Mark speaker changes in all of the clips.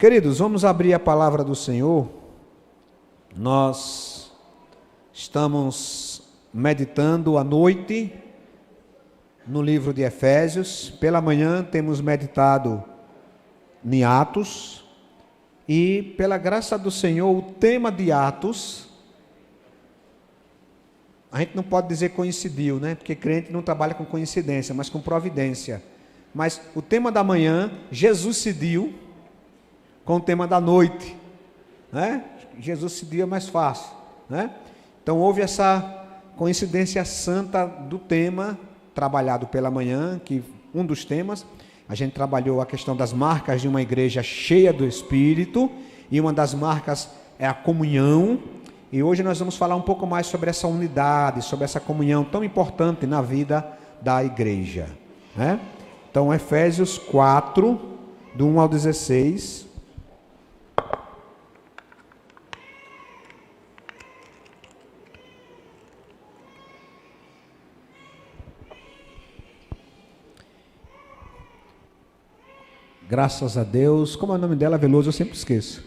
Speaker 1: Queridos, vamos abrir a palavra do Senhor. Nós estamos meditando à noite no livro de Efésios. Pela manhã temos meditado em Atos. E pela graça do Senhor, o tema de Atos, a gente não pode dizer coincidiu, né? Porque crente não trabalha com coincidência, mas com providência. Mas o tema da manhã, Jesus se deu com o tema da noite, né? Jesus se deu é mais fácil, né? Então houve essa coincidência santa do tema trabalhado pela manhã, que um dos temas, a gente trabalhou a questão das marcas de uma igreja cheia do Espírito, e uma das marcas é a comunhão, e hoje nós vamos falar um pouco mais sobre essa unidade, sobre essa comunhão tão importante na vida da igreja, né? Então Efésios 4, do 1 ao 16... Graças a Deus. Como é o nome dela, Veloso? Eu sempre esqueço.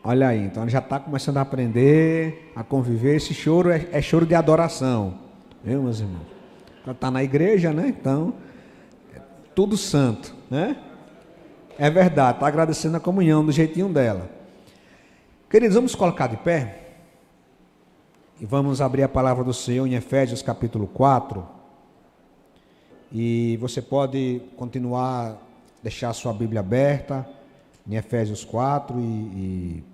Speaker 1: Olha aí, então ela já está começando a aprender, a conviver. Esse choro é choro de adoração, viu, meus irmãos? Ela está na igreja, né? Então, é tudo santo, né? É verdade, está agradecendo a comunhão do jeitinho dela. Queridos, vamos colocar de pé e vamos abrir a palavra do Senhor em Efésios capítulo 4. E você pode continuar, deixar a sua Bíblia aberta em Efésios 4 e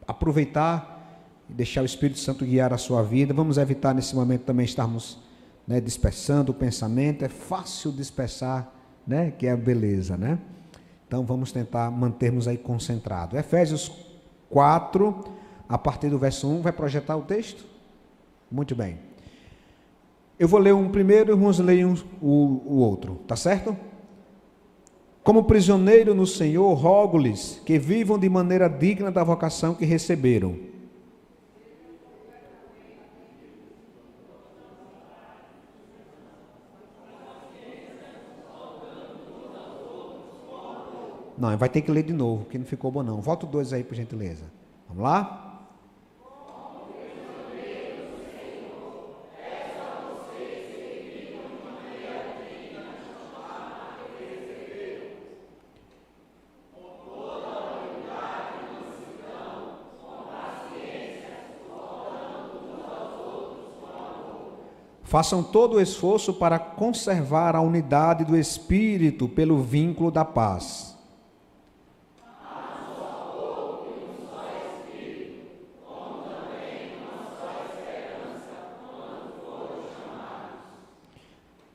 Speaker 1: aproveitar e deixar o Espírito Santo guiar a sua vida. Vamos evitar nesse momento também estarmos, né, dispersando o pensamento. É fácil dispersar, né, que é a beleza, né? Então vamos tentar mantermos aí concentrado. Efésios 4, a partir do verso 1, vai projetar o texto? Muito bem. Eu vou ler um primeiro e vamos ler o outro, tá certo? Como prisioneiro no Senhor, rogo-lhes que vivam de maneira digna da vocação que receberam. Não, vai ter que ler de novo, que não ficou bom não. Volta o 2 aí, por gentileza. Vamos lá? Façam todo o esforço para conservar a unidade do Espírito pelo vínculo da paz.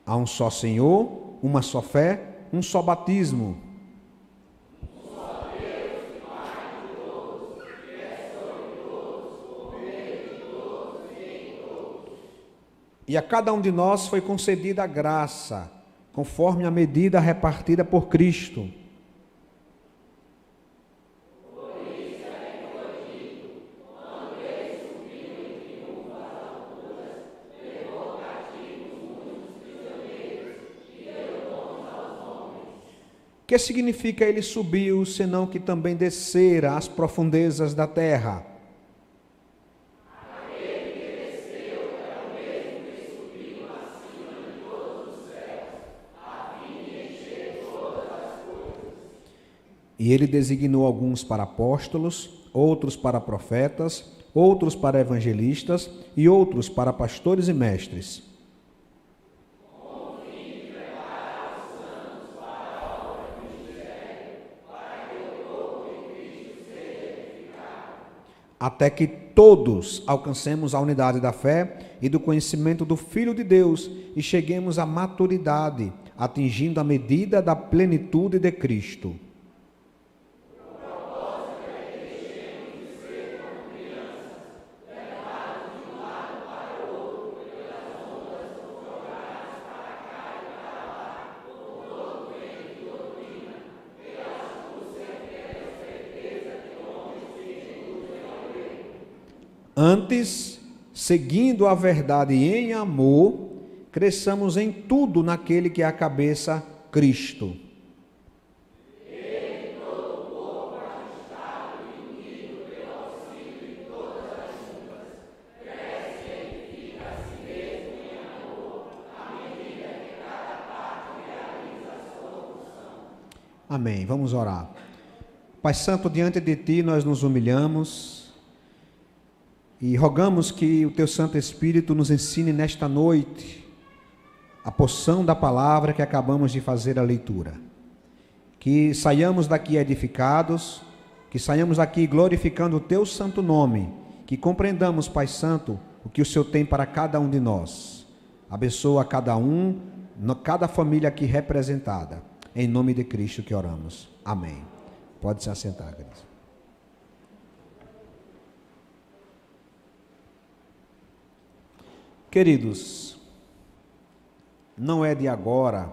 Speaker 1: Há um só Senhor, uma só fé, um só batismo. E a cada um de nós foi concedida a graça, conforme a medida repartida por Cristo. O que significa ele subiu, senão que também descera às profundezas da terra? E ele designou alguns para apóstolos, outros para profetas, outros para evangelistas e outros para pastores e mestres. Até que todos alcancemos a unidade da fé e do conhecimento do Filho de Deus e cheguemos à maturidade, atingindo a medida da plenitude de Cristo. Antes, seguindo a verdade em amor, cresçamos em tudo naquele que é a cabeça, Cristo. Amém. Vamos orar. Pai Santo, diante de Ti nós nos humilhamos e rogamos que o Teu Santo Espírito nos ensine nesta noite a porção da palavra que acabamos de fazer a leitura. Que saiamos daqui edificados, que saiamos daqui glorificando o Teu santo nome, que compreendamos, Pai Santo, o que o Senhor tem para cada um de nós. Abençoa cada um, cada família aqui representada. Em nome de Cristo que oramos. Amém. Pode se assentar, queridos. Queridos, não é de agora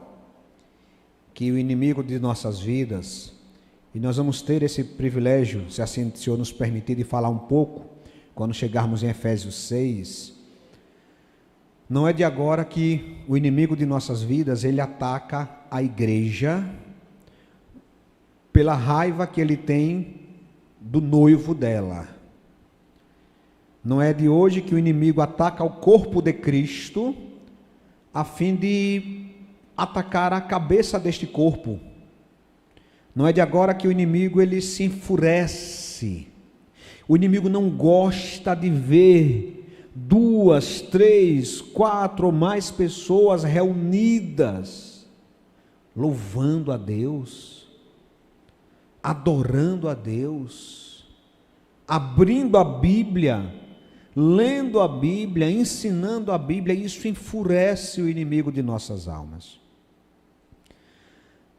Speaker 1: que o inimigo de nossas vidas, e nós vamos ter esse privilégio, se assim o Senhor nos permitir, de falar um pouco, quando chegarmos em Efésios 6, não é de agora que o inimigo de nossas vidas, ele ataca a igreja, pela raiva que ele tem do noivo dela. Não é de hoje que o inimigo ataca o corpo de Cristo, a fim de atacar a cabeça deste corpo. Não é de agora que o inimigo ele se enfurece. O inimigo não gosta de ver 2, 3, 4 ou mais pessoas reunidas, louvando a Deus, adorando a Deus, abrindo a Bíblia, lendo a Bíblia, ensinando a Bíblia. Isso enfurece o inimigo de nossas almas.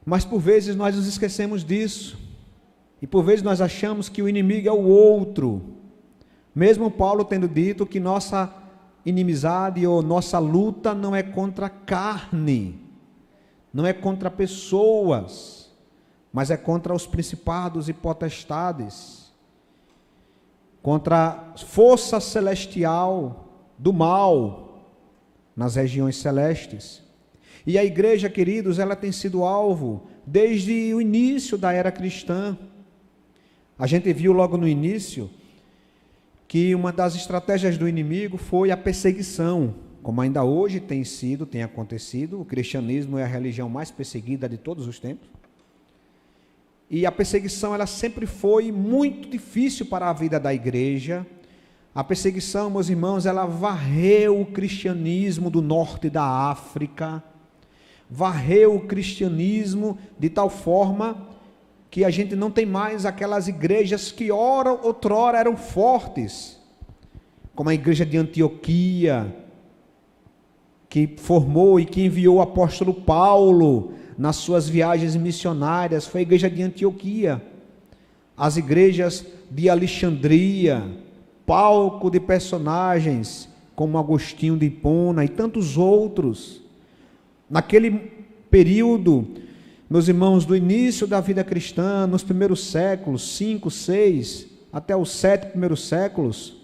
Speaker 1: Mas por vezes nós nos esquecemos disso, e por vezes nós achamos que o inimigo é o outro, mesmo Paulo tendo dito que nossa inimizade ou nossa luta não é contra a carne, não é contra pessoas, mas é contra os principados e potestades, contra a força celestial do mal nas regiões celestes. E a igreja, queridos, ela tem sido alvo desde o início da era cristã. A gente viu logo no início que uma das estratégias do inimigo foi a perseguição, como ainda hoje tem acontecido. O cristianismo é a religião mais perseguida de todos os tempos. E a perseguição, ela sempre foi muito difícil para a vida da igreja. A perseguição, meus irmãos, ela varreu o cristianismo do norte da África, varreu o cristianismo de tal forma que a gente não tem mais aquelas igrejas que outrora eram fortes, como a igreja de Antioquia, que formou e que enviou o apóstolo Paulo nas suas viagens missionárias. Foi a igreja de Antioquia. As igrejas de Alexandria, palco de personagens como Agostinho de Hipona e tantos outros. Naquele período, meus irmãos, do início da vida cristã, nos primeiros séculos, 5, 6, até os 7 primeiros séculos,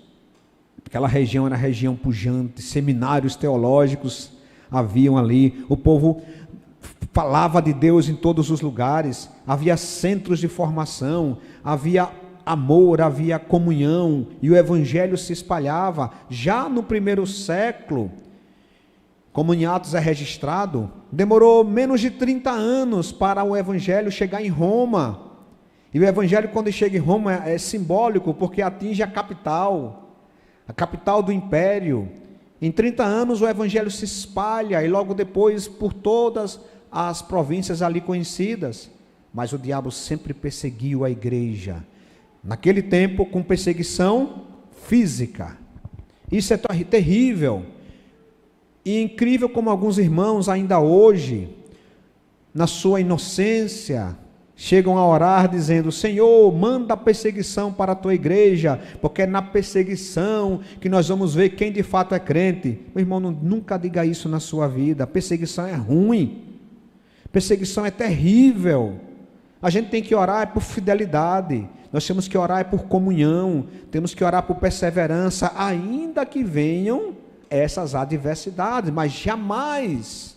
Speaker 1: aquela região era região pujante, seminários teológicos haviam ali, o povo falava de Deus em todos os lugares, havia centros de formação, havia amor, havia comunhão, e o evangelho se espalhava. Já no primeiro século, como em Atos é registrado, demorou menos de 30 anos para o evangelho chegar em Roma. E o evangelho, quando chega em Roma, é simbólico, porque atinge a capital do império. Em 30 anos o evangelho se espalha, e logo depois por todas as províncias ali conhecidas. Mas o diabo sempre perseguiu a igreja, naquele tempo com perseguição física. Isso é terrível. E incrível como alguns irmãos ainda hoje, na sua inocência, chegam a orar dizendo: Senhor, manda a perseguição para a tua igreja, porque é na perseguição que nós vamos ver quem de fato é crente. Meu irmão, nunca diga isso na sua vida. Perseguição é ruim, perseguição é terrível. A gente tem que orar por fidelidade, nós temos que orar por comunhão, temos que orar por perseverança, ainda que venham essas adversidades, mas jamais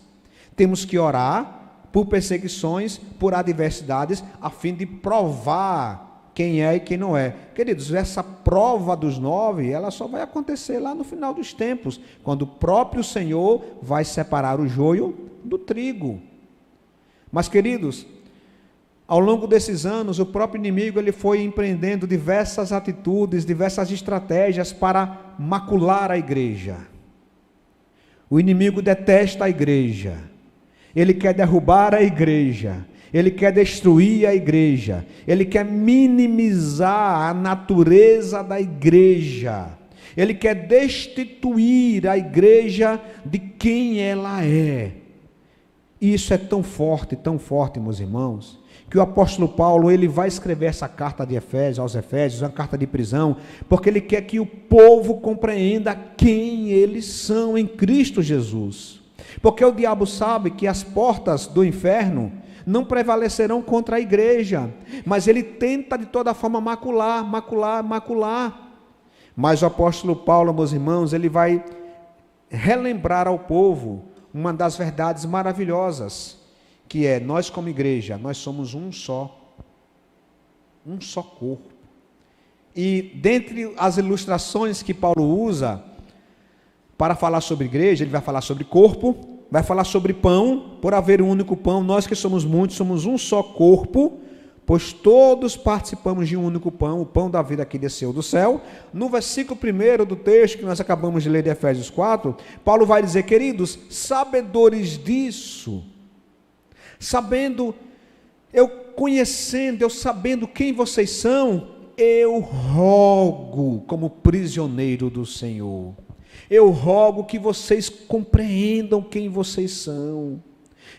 Speaker 1: temos que orar por perseguições, por adversidades, a fim de provar quem é e quem não é. Queridos, essa prova dos 9, ela só vai acontecer lá no final dos tempos, quando o próprio Senhor vai separar o joio do trigo. Mas, queridos, Ao longo desses anos, o próprio inimigo ele foi empreendendo diversas atitudes, diversas estratégias para macular a igreja. O inimigo detesta a igreja, ele quer derrubar a igreja, ele quer destruir a igreja, ele quer minimizar a natureza da igreja, ele quer destituir a igreja de quem ela é. E isso é tão forte, meus irmãos, que o apóstolo Paulo ele vai escrever essa carta de Efésios, aos Efésios, uma carta de prisão, porque ele quer que o povo compreenda quem eles são em Cristo Jesus. Porque o diabo sabe que as portas do inferno não prevalecerão contra a igreja, mas ele tenta de toda forma macular. Mas o apóstolo Paulo, meus irmãos, ele vai relembrar ao povo uma das verdades maravilhosas, que é, nós como igreja, nós somos um só corpo. E dentre as ilustrações que Paulo usa para falar sobre igreja, ele vai falar sobre corpo, vai falar sobre pão, por haver um único pão, nós que somos muitos, somos um só corpo, pois todos participamos de um único pão, o pão da vida que desceu do céu. No versículo 1 do texto que nós acabamos de ler de Efésios 4, Paulo vai dizer, queridos, sabedores disso, eu sabendo quem vocês são, eu rogo como prisioneiro do Senhor, eu rogo que vocês compreendam quem vocês são,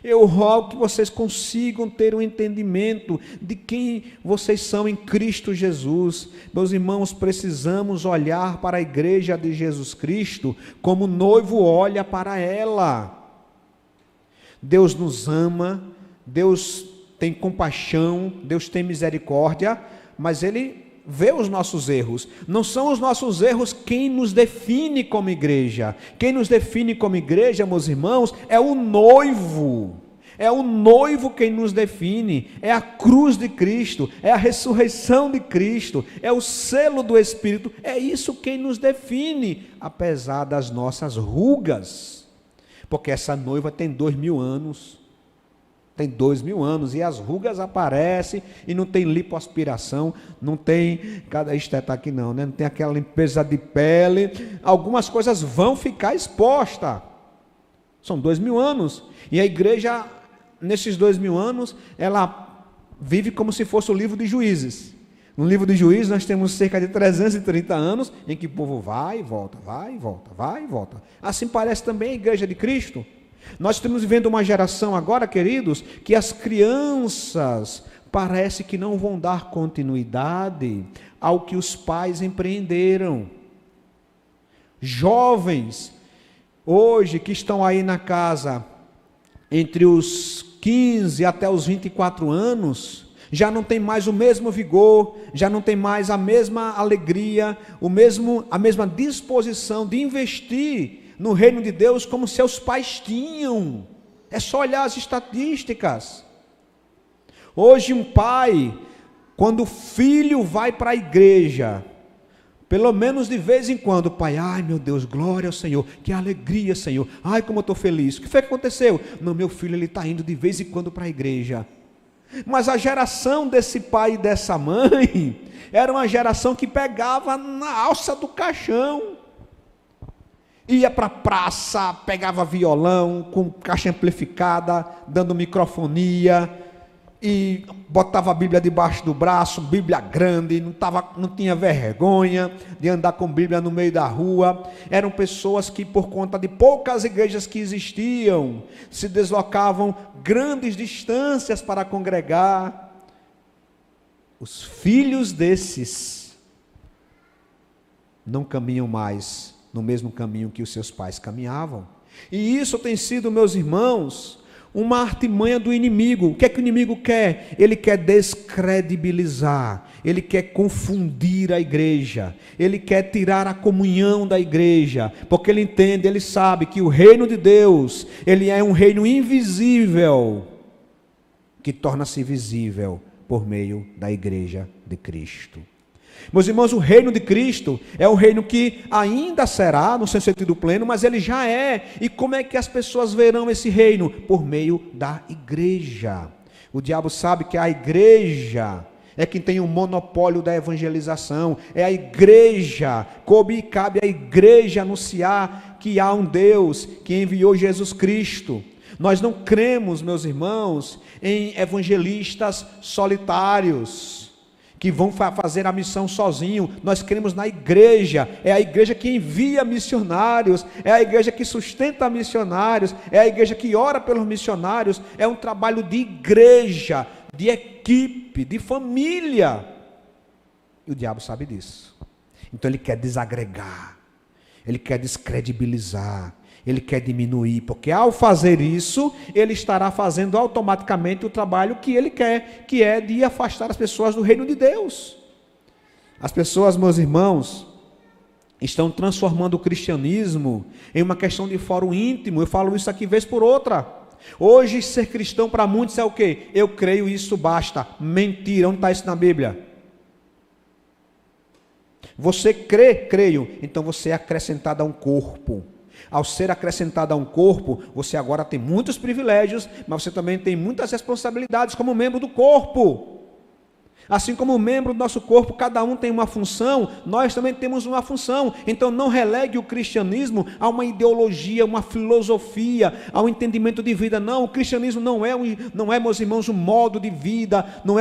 Speaker 1: eu rogo que vocês consigam ter um entendimento de quem vocês são em Cristo Jesus. Meus irmãos, precisamos olhar para a igreja de Jesus Cristo como o noivo olha para ela. Deus nos ama, Deus tem compaixão, Deus tem misericórdia, mas Ele vê os nossos erros. Não são os nossos erros quem nos define como igreja. Quem nos define como igreja, meus irmãos, é o noivo. É o noivo quem nos define, é a cruz de Cristo, é a ressurreição de Cristo, é o selo do Espírito, é isso quem nos define, apesar das nossas rugas, porque essa noiva tem 2000 anos, e as rugas aparecem, e não tem lipoaspiração, não tem, cada está aqui não tem aquela limpeza de pele, algumas coisas vão ficar expostas, são 2000 anos, e a igreja, nesses 2000 anos, ela vive como se fosse o livro de Juízes. No livro de Juízes nós temos cerca de 330 anos, em que o povo vai e volta, vai e volta, vai e volta. Assim parece também a igreja de Cristo. Nós estamos vivendo uma geração agora, queridos, que as crianças parece que não vão dar continuidade ao que os pais empreenderam. Jovens, hoje, que estão aí na casa, entre os 15 até os 24 anos, já não tem mais o mesmo vigor, já não tem mais a mesma alegria, a mesma disposição de investir no reino de Deus como seus pais tinham. É só olhar as estatísticas. Hoje um pai, quando o filho vai para a igreja, pelo menos de vez em quando, o pai, ai meu Deus, glória ao Senhor, que alegria, Senhor, ai como eu estou feliz. O que foi que aconteceu? Não, meu filho ele está indo de vez em quando para a igreja. Mas a geração desse pai e dessa mãe era uma geração que pegava na alça do caixão, ia para a praça, pegava violão com caixa amplificada, dando microfonia, e botava a Bíblia debaixo do braço, Bíblia grande, não tinha vergonha de andar com Bíblia no meio da rua. Eram pessoas que, por conta de poucas igrejas que existiam, se deslocavam grandes distâncias para congregar. Os filhos desses não caminham mais no mesmo caminho que os seus pais caminhavam. E isso tem sido, meus irmãos, uma artimanha do inimigo. O que é que o inimigo quer? Ele quer descredibilizar, ele quer confundir a igreja, ele quer tirar a comunhão da igreja, porque ele entende, ele sabe que o reino de Deus, ele é um reino invisível, que torna-se visível por meio da igreja de Cristo. Meus irmãos, o reino de Cristo é um reino que ainda será, no seu sentido pleno, mas ele já é. E como é que as pessoas verão esse reino? Por meio da igreja. O diabo sabe que a igreja é quem tem o monopólio da evangelização. É a igreja, cabe à igreja anunciar que há um Deus que enviou Jesus Cristo. Nós não cremos, meus irmãos, em evangelistas solitários, que vão fazer a missão sozinho. Nós cremos na igreja. É a igreja que envia missionários, é a igreja que sustenta missionários, é a igreja que ora pelos missionários. É um trabalho de igreja, de equipe, de família. E o diabo sabe disso. Então ele quer desagregar, ele quer descredibilizar, ele quer diminuir, porque ao fazer isso, ele estará fazendo automaticamente o trabalho que ele quer, que é de afastar as pessoas do reino de Deus. As pessoas, meus irmãos, estão transformando o cristianismo em uma questão de fórum íntimo. Eu falo isso aqui vez por outra. Hoje ser cristão para muitos é o quê? Eu creio, isso basta. Mentira, onde está isso na Bíblia? Você crê? Creio. Então você é acrescentado a um corpo. Ao ser acrescentado a um corpo, você agora tem muitos privilégios, mas você também tem muitas responsabilidades como membro do corpo. Assim como membro do nosso corpo, cada um tem uma função, nós também temos uma função. Então não relegue o cristianismo a uma ideologia, uma filosofia, a um entendimento de vida. Não, o cristianismo não é, meus irmãos, um modo de vida, não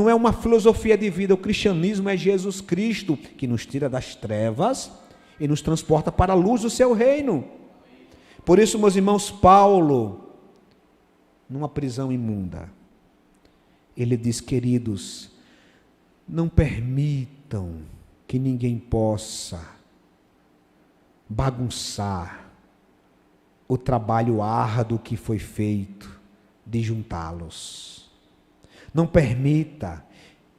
Speaker 1: é uma filosofia de vida. O cristianismo é Jesus Cristo, que nos tira das trevas e nos transporta para a luz do seu reino. Por isso, meus irmãos, Paulo, numa prisão imunda, ele diz: queridos, não permitam que ninguém possa bagunçar o trabalho árduo que foi feito de juntá-los. Não permita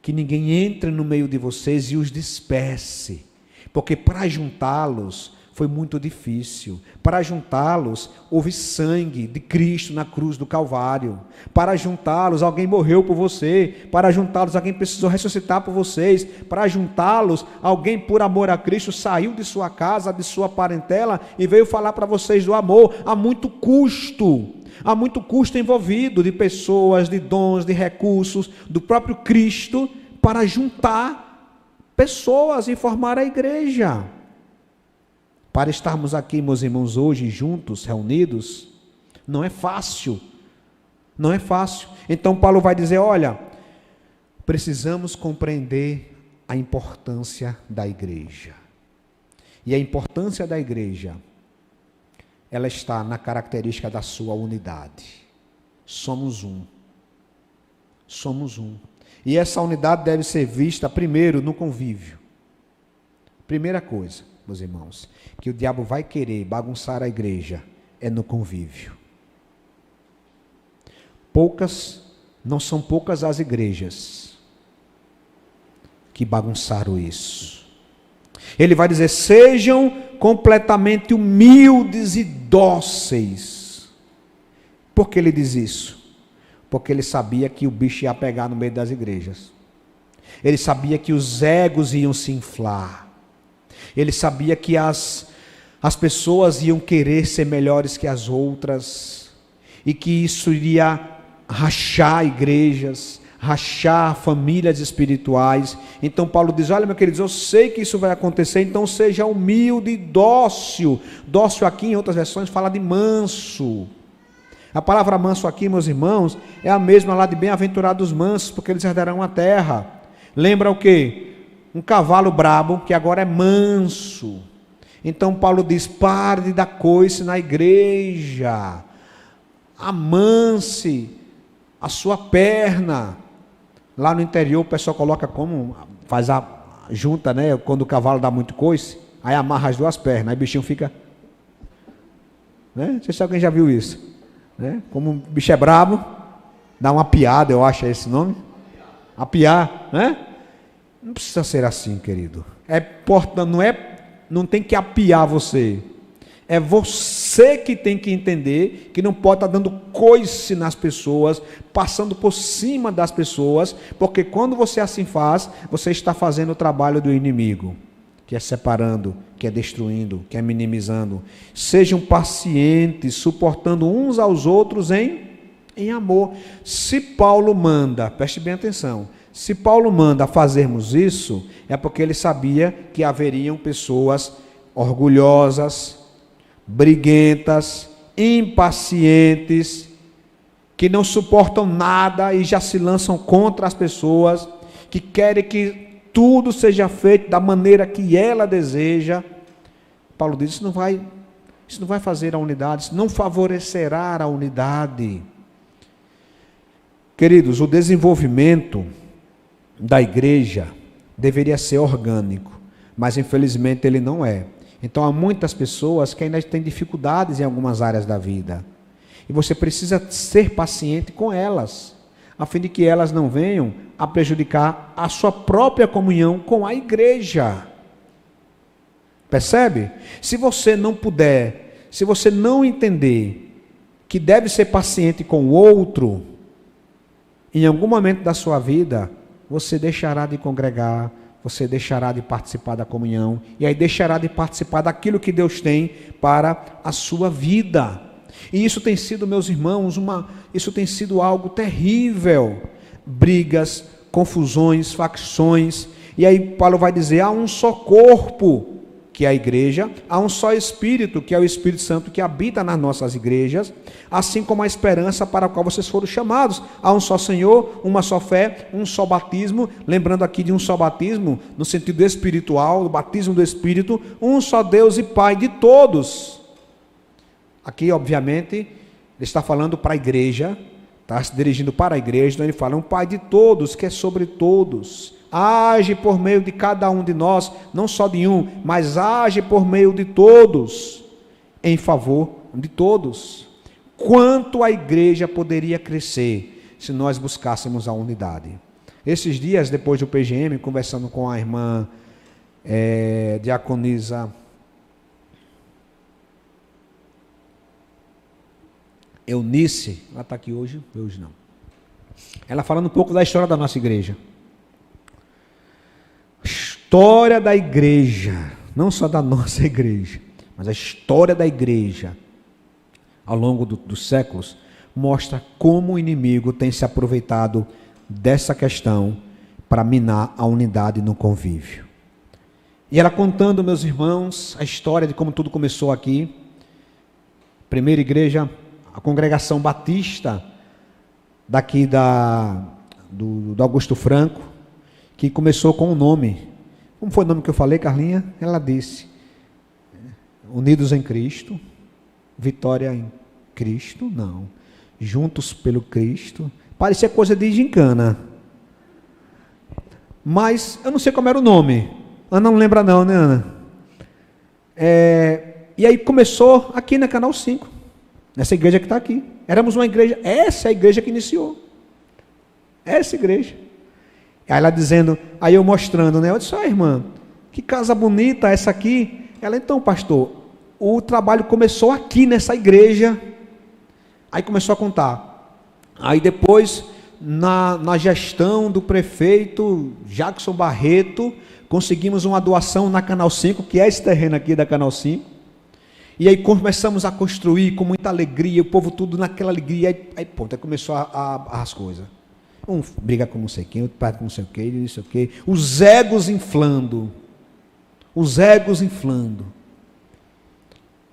Speaker 1: que ninguém entre no meio de vocês e os disperse, porque para juntá-los foi muito difícil. Para juntá-los, houve sangue de Cristo na cruz do Calvário. Para juntá-los, alguém morreu por você. Para juntá-los, alguém precisou ressuscitar por vocês. Para juntá-los, alguém, por amor a Cristo, saiu de sua casa, de sua parentela e veio falar para vocês do amor. Há muito custo envolvido de pessoas, de dons, de recursos, do próprio Cristo, para juntar pessoas e formar a igreja. Para estarmos aqui, meus irmãos, hoje juntos, reunidos, não é fácil. Não é fácil. Então Paulo vai dizer: olha, precisamos compreender a importância da igreja. E a importância da igreja, ela está na característica da sua unidade. Somos um. Somos um. E essa unidade deve ser vista primeiro no convívio. Primeira coisa, meus irmãos, que o diabo vai querer bagunçar a igreja é no convívio. Não são poucas as igrejas que bagunçaram isso. Ele vai dizer: sejam completamente humildes e dóceis. Por que ele diz isso? Porque ele sabia que o bicho ia pegar no meio das igrejas. Ele sabia que os egos iam se inflar. Ele sabia que as pessoas iam querer ser melhores que as outras, e que isso iria rachar igrejas, rachar famílias espirituais. Então Paulo diz: olha, meu querido, eu sei que isso vai acontecer, então seja humilde e dócil. Dócil aqui, em outras versões, fala de manso. A palavra manso aqui, meus irmãos, é a mesma lá de bem-aventurados mansos, porque eles herdarão a terra. Lembra o quê? Um cavalo brabo, que agora é manso. Então Paulo diz: pare de dar coice na igreja, amanse a sua perna. Lá no interior o pessoal coloca como, faz a junta, né? Quando o cavalo dá muito coice, aí amarra as duas pernas, aí o bichinho fica, né? Não sei se alguém já viu isso, né? Como o bicho é brabo, dá uma piada, eu acho esse nome, apiar, né? Não precisa ser assim, querido. Não tem que apiar você. É você que tem que entender que não pode estar dando coice nas pessoas, passando por cima das pessoas, porque quando você assim faz, você está fazendo o trabalho do inimigo, que é separando, que é destruindo, que é minimizando. Sejam pacientes, suportando uns aos outros em em amor. Se Paulo manda, preste bem atenção, se Paulo manda fazermos isso, é porque ele sabia que haveriam pessoas orgulhosas, briguentas, impacientes, que não suportam nada e já se lançam contra as pessoas, que querem que tudo seja feito da maneira que ela deseja. Paulo diz, isso não vai fazer a unidade, isso não favorecerá a unidade. Queridos, o desenvolvimento da igreja deveria ser orgânico, mas infelizmente ele não é. Então há muitas pessoas que ainda têm dificuldades em algumas áreas da vida, e você precisa ser paciente com elas, a fim de que elas não venham a prejudicar a sua própria comunhão com a igreja. Percebe? Se você não puder, se você não entender que deve ser paciente com o outro, em algum momento da sua vida, você deixará de congregar, você deixará de participar da comunhão, e aí deixará de participar daquilo que Deus tem para a sua vida. E isso tem sido, meus irmãos, isso tem sido algo terrível. Brigas, confusões, facções. E aí Paulo vai dizer, há um só corpo, que é a igreja, há um só Espírito, que é o Espírito Santo que habita nas nossas igrejas, assim como a esperança para a qual vocês foram chamados. Há um só Senhor, uma só fé, um só batismo, lembrando aqui de um só batismo, no sentido espiritual, o batismo do Espírito, um só Deus e Pai de todos. Aqui, obviamente, ele está falando para a igreja, está se dirigindo para a igreja, então ele fala, um Pai de todos, que é sobre todos, age por meio de cada um de nós, não só de um, mas age por meio de todos, em favor de todos. Quanto a igreja poderia crescer se nós buscássemos a unidade? Esses dias, depois do PGM, conversando com a irmã diaconisa Eunice, ela está aqui hoje não. Ela falando um pouco da história da nossa igreja. História da igreja, não só da nossa igreja, mas a história da igreja ao longo dos séculos mostra como o inimigo tem se aproveitado dessa questão para minar a unidade no convívio. E ela contando, meus irmãos, a história de como tudo começou aqui. Primeira igreja, a congregação batista daqui do Augusto Franco, que começou com um nome. Como foi o nome que eu falei, Carlinha? Ela disse, Unidos em Cristo, Vitória em Cristo, não, Juntos pelo Cristo, parecia coisa de gincana, mas eu não sei como era o nome, Ana não lembra não, né, Ana? E aí começou aqui na Canal 5, nessa igreja que está aqui, éramos uma igreja, essa é a igreja que iniciou, essa igreja. Aí ela dizendo, aí eu mostrando, né? Eu disse, irmã, que casa bonita essa aqui. Ela, então, pastor, o trabalho começou aqui nessa igreja. Aí começou a contar. Aí depois, na gestão do prefeito Jackson Barreto, conseguimos uma doação na Canal 5, que é esse terreno aqui da Canal 5. E aí começamos a construir com muita alegria, o povo tudo naquela alegria. Aí pronto, aí começou as coisas. Um briga com não sei quem, outro parte com não sei o que, não sei o que. Os egos inflando.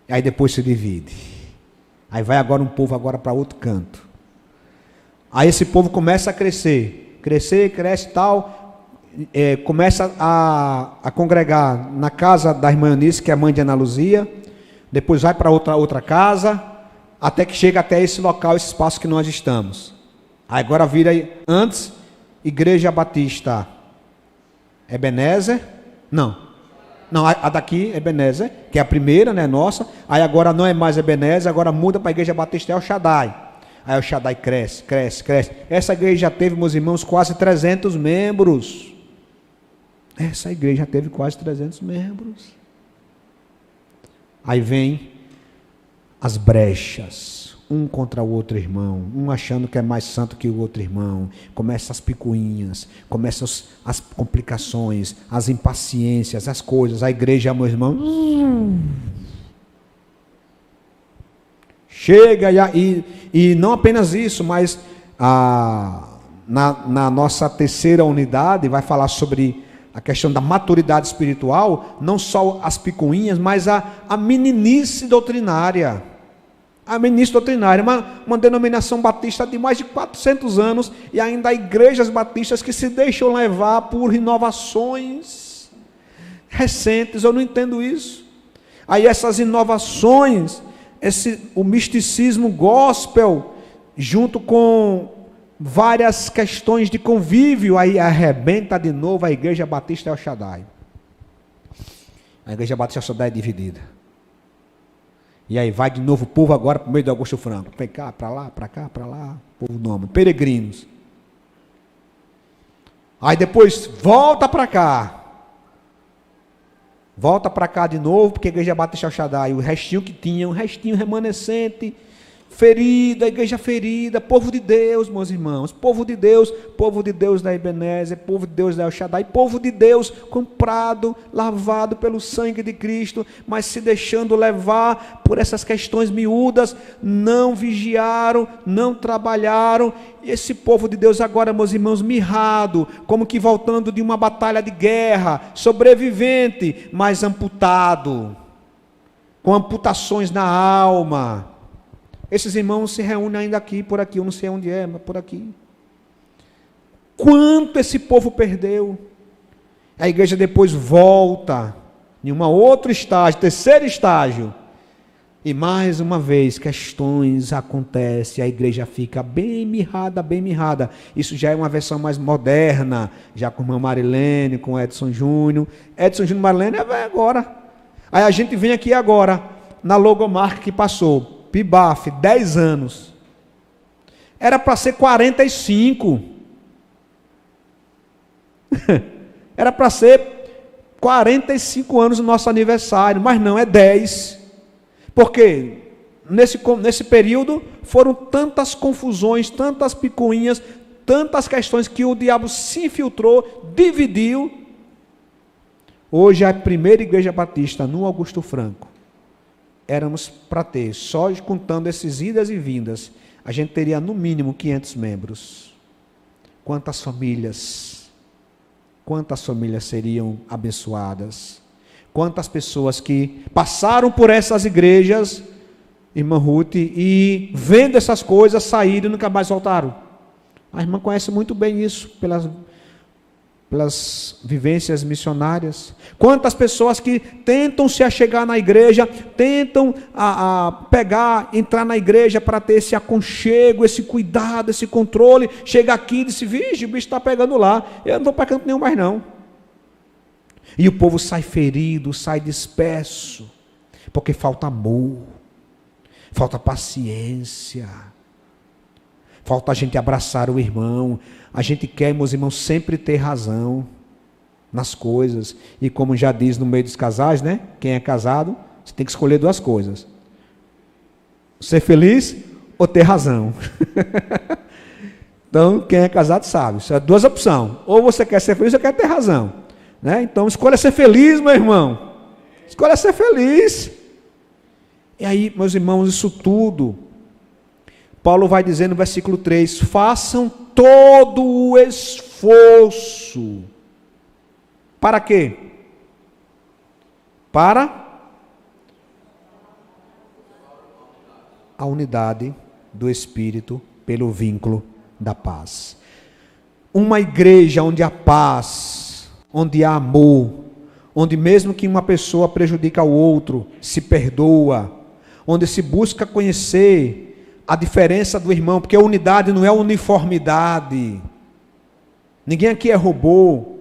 Speaker 1: Aí depois se divide. Aí vai agora um povo para outro canto. Aí esse povo começa a cresce e tal. Começa a congregar na casa da irmã Eunice, que é a mãe de Ana Luzia. Depois vai para outra casa, até que chega até esse local, esse espaço que nós estamos. Aí agora vira antes Igreja Batista Ebenezer, não, a daqui é Ebenezer, que é a primeira, né, nossa. Aí agora não é mais Ebenezer, agora muda para a Igreja Batista El Shaddai. Aí o Shaddai cresce. Essa igreja já teve, meus irmãos, quase 300 membros. Essa igreja já teve quase 300 membros. Aí vem as brechas. Um contra o outro irmão, um achando que é mais santo que o outro irmão, começam as picuinhas, começam as complicações, as impaciências, as coisas, a igreja, meu irmão, Chega e não apenas isso, mas na nossa terceira unidade vai falar sobre a questão da maturidade espiritual, não só as picuinhas, mas a meninice doutrinária. A meninice doutrinária, uma denominação batista de mais de 400 anos, e ainda há igrejas batistas que se deixam levar por inovações recentes. Eu não entendo isso. Aí essas inovações, o misticismo gospel, junto com várias questões de convívio, aí arrebenta de novo a igreja batista El Shaddai. A igreja batista El Shaddai é dividida. E aí vai de novo o povo agora para o meio do Augusto Franco. Vem cá, para lá, para cá, para lá. Povo nome, peregrinos. Aí depois volta para cá. Volta para cá de novo, porque a igreja Batista El Shaddai, o restinho que tinha, um restinho remanescente, ferida, igreja ferida, povo de Deus, meus irmãos, povo de Deus da Ebenezer, povo de Deus da El Shaddai, povo de Deus comprado, lavado pelo sangue de Cristo, mas se deixando levar por essas questões miúdas, não vigiaram, não trabalharam. E esse povo de Deus agora, meus irmãos, mirrado, como que voltando de uma batalha de guerra, sobrevivente, mas amputado, com amputações na alma. Esses irmãos se reúnem ainda aqui, por aqui, eu não sei onde é, mas por aqui. Quanto esse povo perdeu? A igreja depois volta em um outro estágio, terceiro estágio, e mais uma vez questões acontecem, a igreja fica bem mirrada, bem mirrada. Isso já é uma versão mais moderna, já com a irmã Marilene, com Edson Júnior. Edson Júnior e Marilene é agora. Aí a gente vem aqui agora, na logomarca que passou, PIBAF, 10 anos. Era para ser 45. Era para ser 45 anos no nosso aniversário, mas não, é 10. Porque nesse período foram tantas confusões, tantas picuinhas, tantas questões que o diabo se infiltrou, dividiu. Hoje a primeira igreja batista no Augusto Franco, éramos para ter, só contando esses idas e vindas, a gente teria no mínimo 500 membros. Quantas famílias seriam abençoadas? Quantas pessoas que passaram por essas igrejas, irmã Ruth, e vendo essas coisas, saíram e nunca mais voltaram. A irmã conhece muito bem isso, pelas vivências missionárias. Quantas pessoas que tentam se achegar na igreja, tentam entrar na igreja para ter esse aconchego, esse cuidado, esse controle, chega aqui e diz, vixe, o bicho está pegando lá, eu não vou para canto nenhum mais não. E o povo sai ferido, sai disperso, porque falta amor, falta paciência, falta a gente abraçar o irmão. A gente quer, meus irmãos, sempre ter razão nas coisas. E como já diz no meio dos casais, né? Quem é casado, você tem que escolher duas coisas: ser feliz ou ter razão. Então, quem é casado sabe, isso é duas opções. Ou você quer ser feliz ou quer ter razão. Né? Então, escolha ser feliz, meu irmão. Escolha ser feliz. E aí, meus irmãos, isso tudo, Paulo vai dizer no versículo 3, façam todo o esforço. Para quê? Para a unidade do Espírito pelo vínculo da paz. Uma igreja onde há paz, onde há amor, onde mesmo que uma pessoa prejudica o outro, se perdoa, onde se busca conhecer a diferença do irmão, porque a unidade não é uniformidade. Ninguém aqui é robô.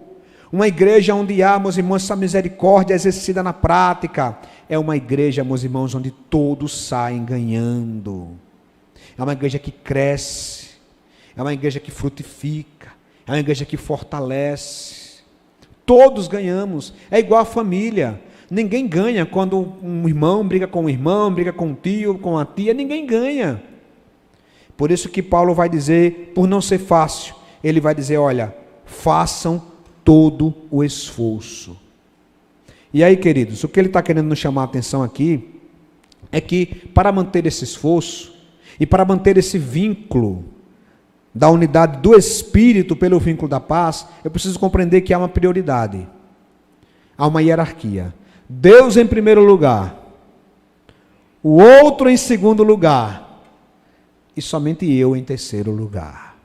Speaker 1: Uma igreja onde há, meus irmãos, essa misericórdia exercida na prática, é uma igreja, meus irmãos, onde todos saem ganhando. É uma igreja que cresce, é uma igreja que frutifica, é uma igreja que fortalece. Todos ganhamos, é igual a família. Ninguém ganha quando um irmão briga com um irmão, briga com um tio, com a tia, ninguém ganha. Por isso que Paulo vai dizer, por não ser fácil, ele vai dizer, olha, façam todo o esforço. E aí, queridos, o que ele está querendo nos chamar a atenção aqui, é que para manter esse esforço e para manter esse vínculo da unidade do Espírito pelo vínculo da paz, eu preciso compreender que há uma prioridade, há uma hierarquia. Deus em primeiro lugar, o outro em segundo lugar e somente eu em terceiro lugar.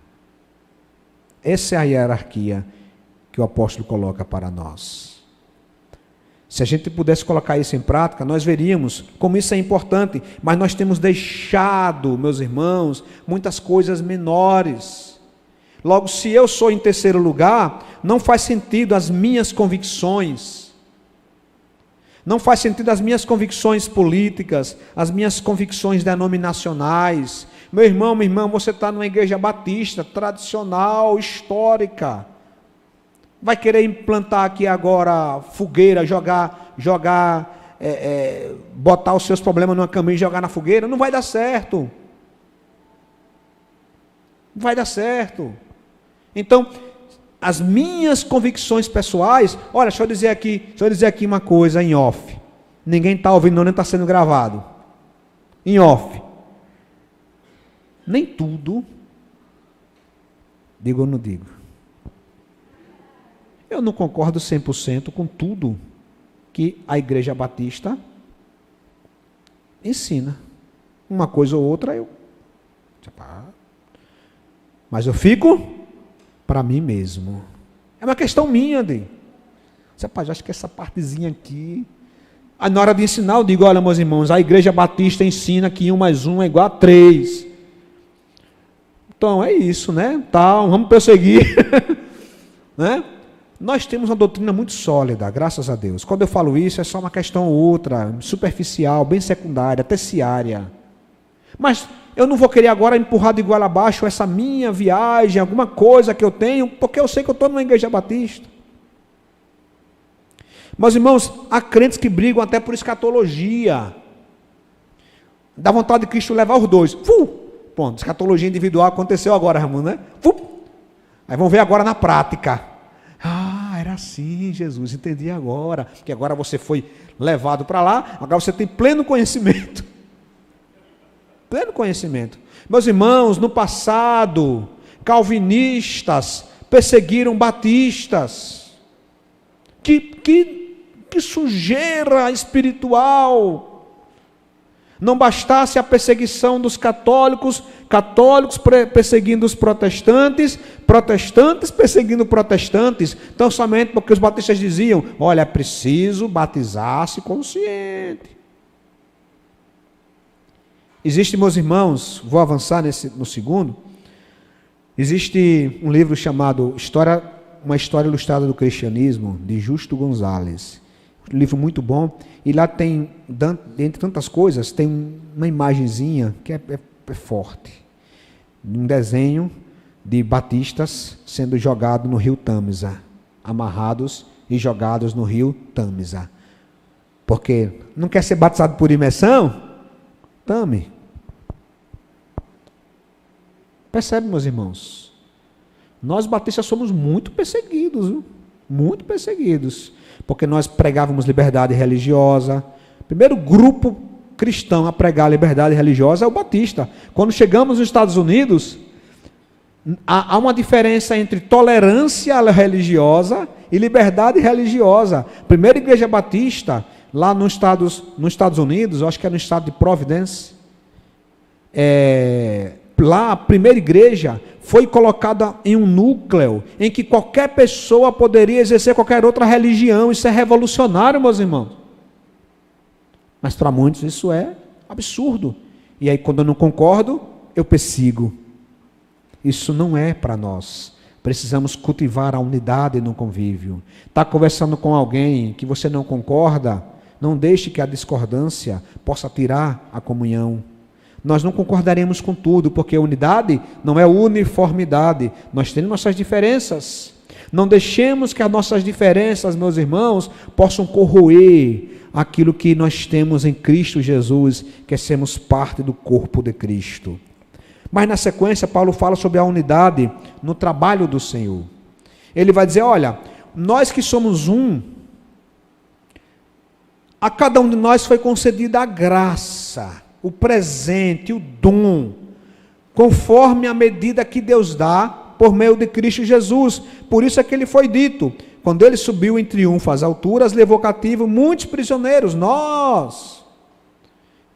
Speaker 1: Essa é a hierarquia que o apóstolo coloca para nós. Se a gente pudesse colocar isso em prática, nós veríamos como isso é importante, mas nós temos deixado, meus irmãos, muitas coisas menores. Logo, se eu sou em terceiro lugar, não faz sentido as minhas convicções, não faz sentido as minhas convicções políticas, as minhas convicções denominacionais. Meu irmão, minha irmã, você está numa igreja batista, tradicional, histórica. Vai querer implantar aqui agora fogueira, botar os seus problemas numa caminha e jogar na fogueira? Não vai dar certo. Não vai dar certo. Então, as minhas convicções pessoais, olha, deixa eu dizer aqui uma coisa em off. Ninguém está ouvindo, não, nem está sendo gravado. Em off. Nem tudo, digo ou não digo? Eu não concordo 100% com tudo que a Igreja Batista ensina. Uma coisa ou outra mas eu fico para mim mesmo. É uma questão minha, rapaz, acho que essa partezinha aqui. Aí na hora de ensinar eu digo, olha, meus irmãos, a Igreja Batista ensina que 1 mais 1 é igual a 3. Então é isso, né? Vamos prosseguir. Né? Nós temos uma doutrina muito sólida, graças a Deus. Quando eu falo isso, é só uma questão outra, superficial, bem secundária, terciária. Mas eu não vou querer agora empurrar de igual abaixo essa minha viagem, alguma coisa que eu tenho, porque eu sei que eu estou numa igreja batista. Meus irmãos, há crentes que brigam até por escatologia. Dá vontade de Cristo levar os dois. Pronto, escatologia individual aconteceu agora, Ramon, né? Aí vamos ver agora na prática. Era assim, Jesus, entendi agora. Que agora você foi levado para lá, agora você tem pleno conhecimento. Pleno conhecimento. Meus irmãos, no passado, calvinistas perseguiram batistas. Que sujeira espiritual. Não bastasse a perseguição dos católicos, católicos perseguindo os protestantes, protestantes perseguindo protestantes, tão somente porque os batistas diziam, olha, é preciso batizar-se consciente. Existe, meus irmãos, vou avançar no segundo, existe um livro chamado Uma História Ilustrada do Cristianismo, de Justo Gonzalez. Um livro muito bom, e lá tem, entre tantas coisas, tem uma imagenzinha que é forte, um desenho de batistas sendo jogados no rio Tâmisa, amarrados e jogados no rio Tâmisa. Porque não quer ser batizado por imersão? Tame. Percebe, meus irmãos? Nós batistas somos muito perseguidos, viu? Muito perseguidos. Porque nós pregávamos liberdade religiosa. O primeiro grupo cristão a pregar liberdade religiosa é o batista. Quando chegamos nos Estados Unidos, há uma diferença entre tolerância religiosa e liberdade religiosa. A primeira igreja batista, lá nos Estados Unidos, eu acho que é no estado de Providence, lá a primeira igreja foi colocada em um núcleo em que qualquer pessoa poderia exercer qualquer outra religião. Isso é revolucionário, meus irmãos. Mas para muitos isso é absurdo. E aí quando eu não concordo, eu persigo. Isso não é para nós. Precisamos cultivar a unidade no convívio. Está conversando com alguém que você não concorda, não deixe que a discordância possa tirar a comunhão. Nós não concordaremos com tudo, porque unidade não é uniformidade. Nós temos nossas diferenças. Não deixemos que as nossas diferenças, meus irmãos, possam corroer aquilo que nós temos em Cristo Jesus, que é sermos parte do corpo de Cristo. Mas na sequência, Paulo fala sobre a unidade no trabalho do Senhor. Ele vai dizer, olha, nós que somos um, A cada um de nós foi concedida a graça, o presente, o dom, conforme a medida que Deus dá por meio de Cristo Jesus. Por isso é que ele foi dito, quando ele subiu em triunfo às alturas, levou cativo muitos prisioneiros, nós,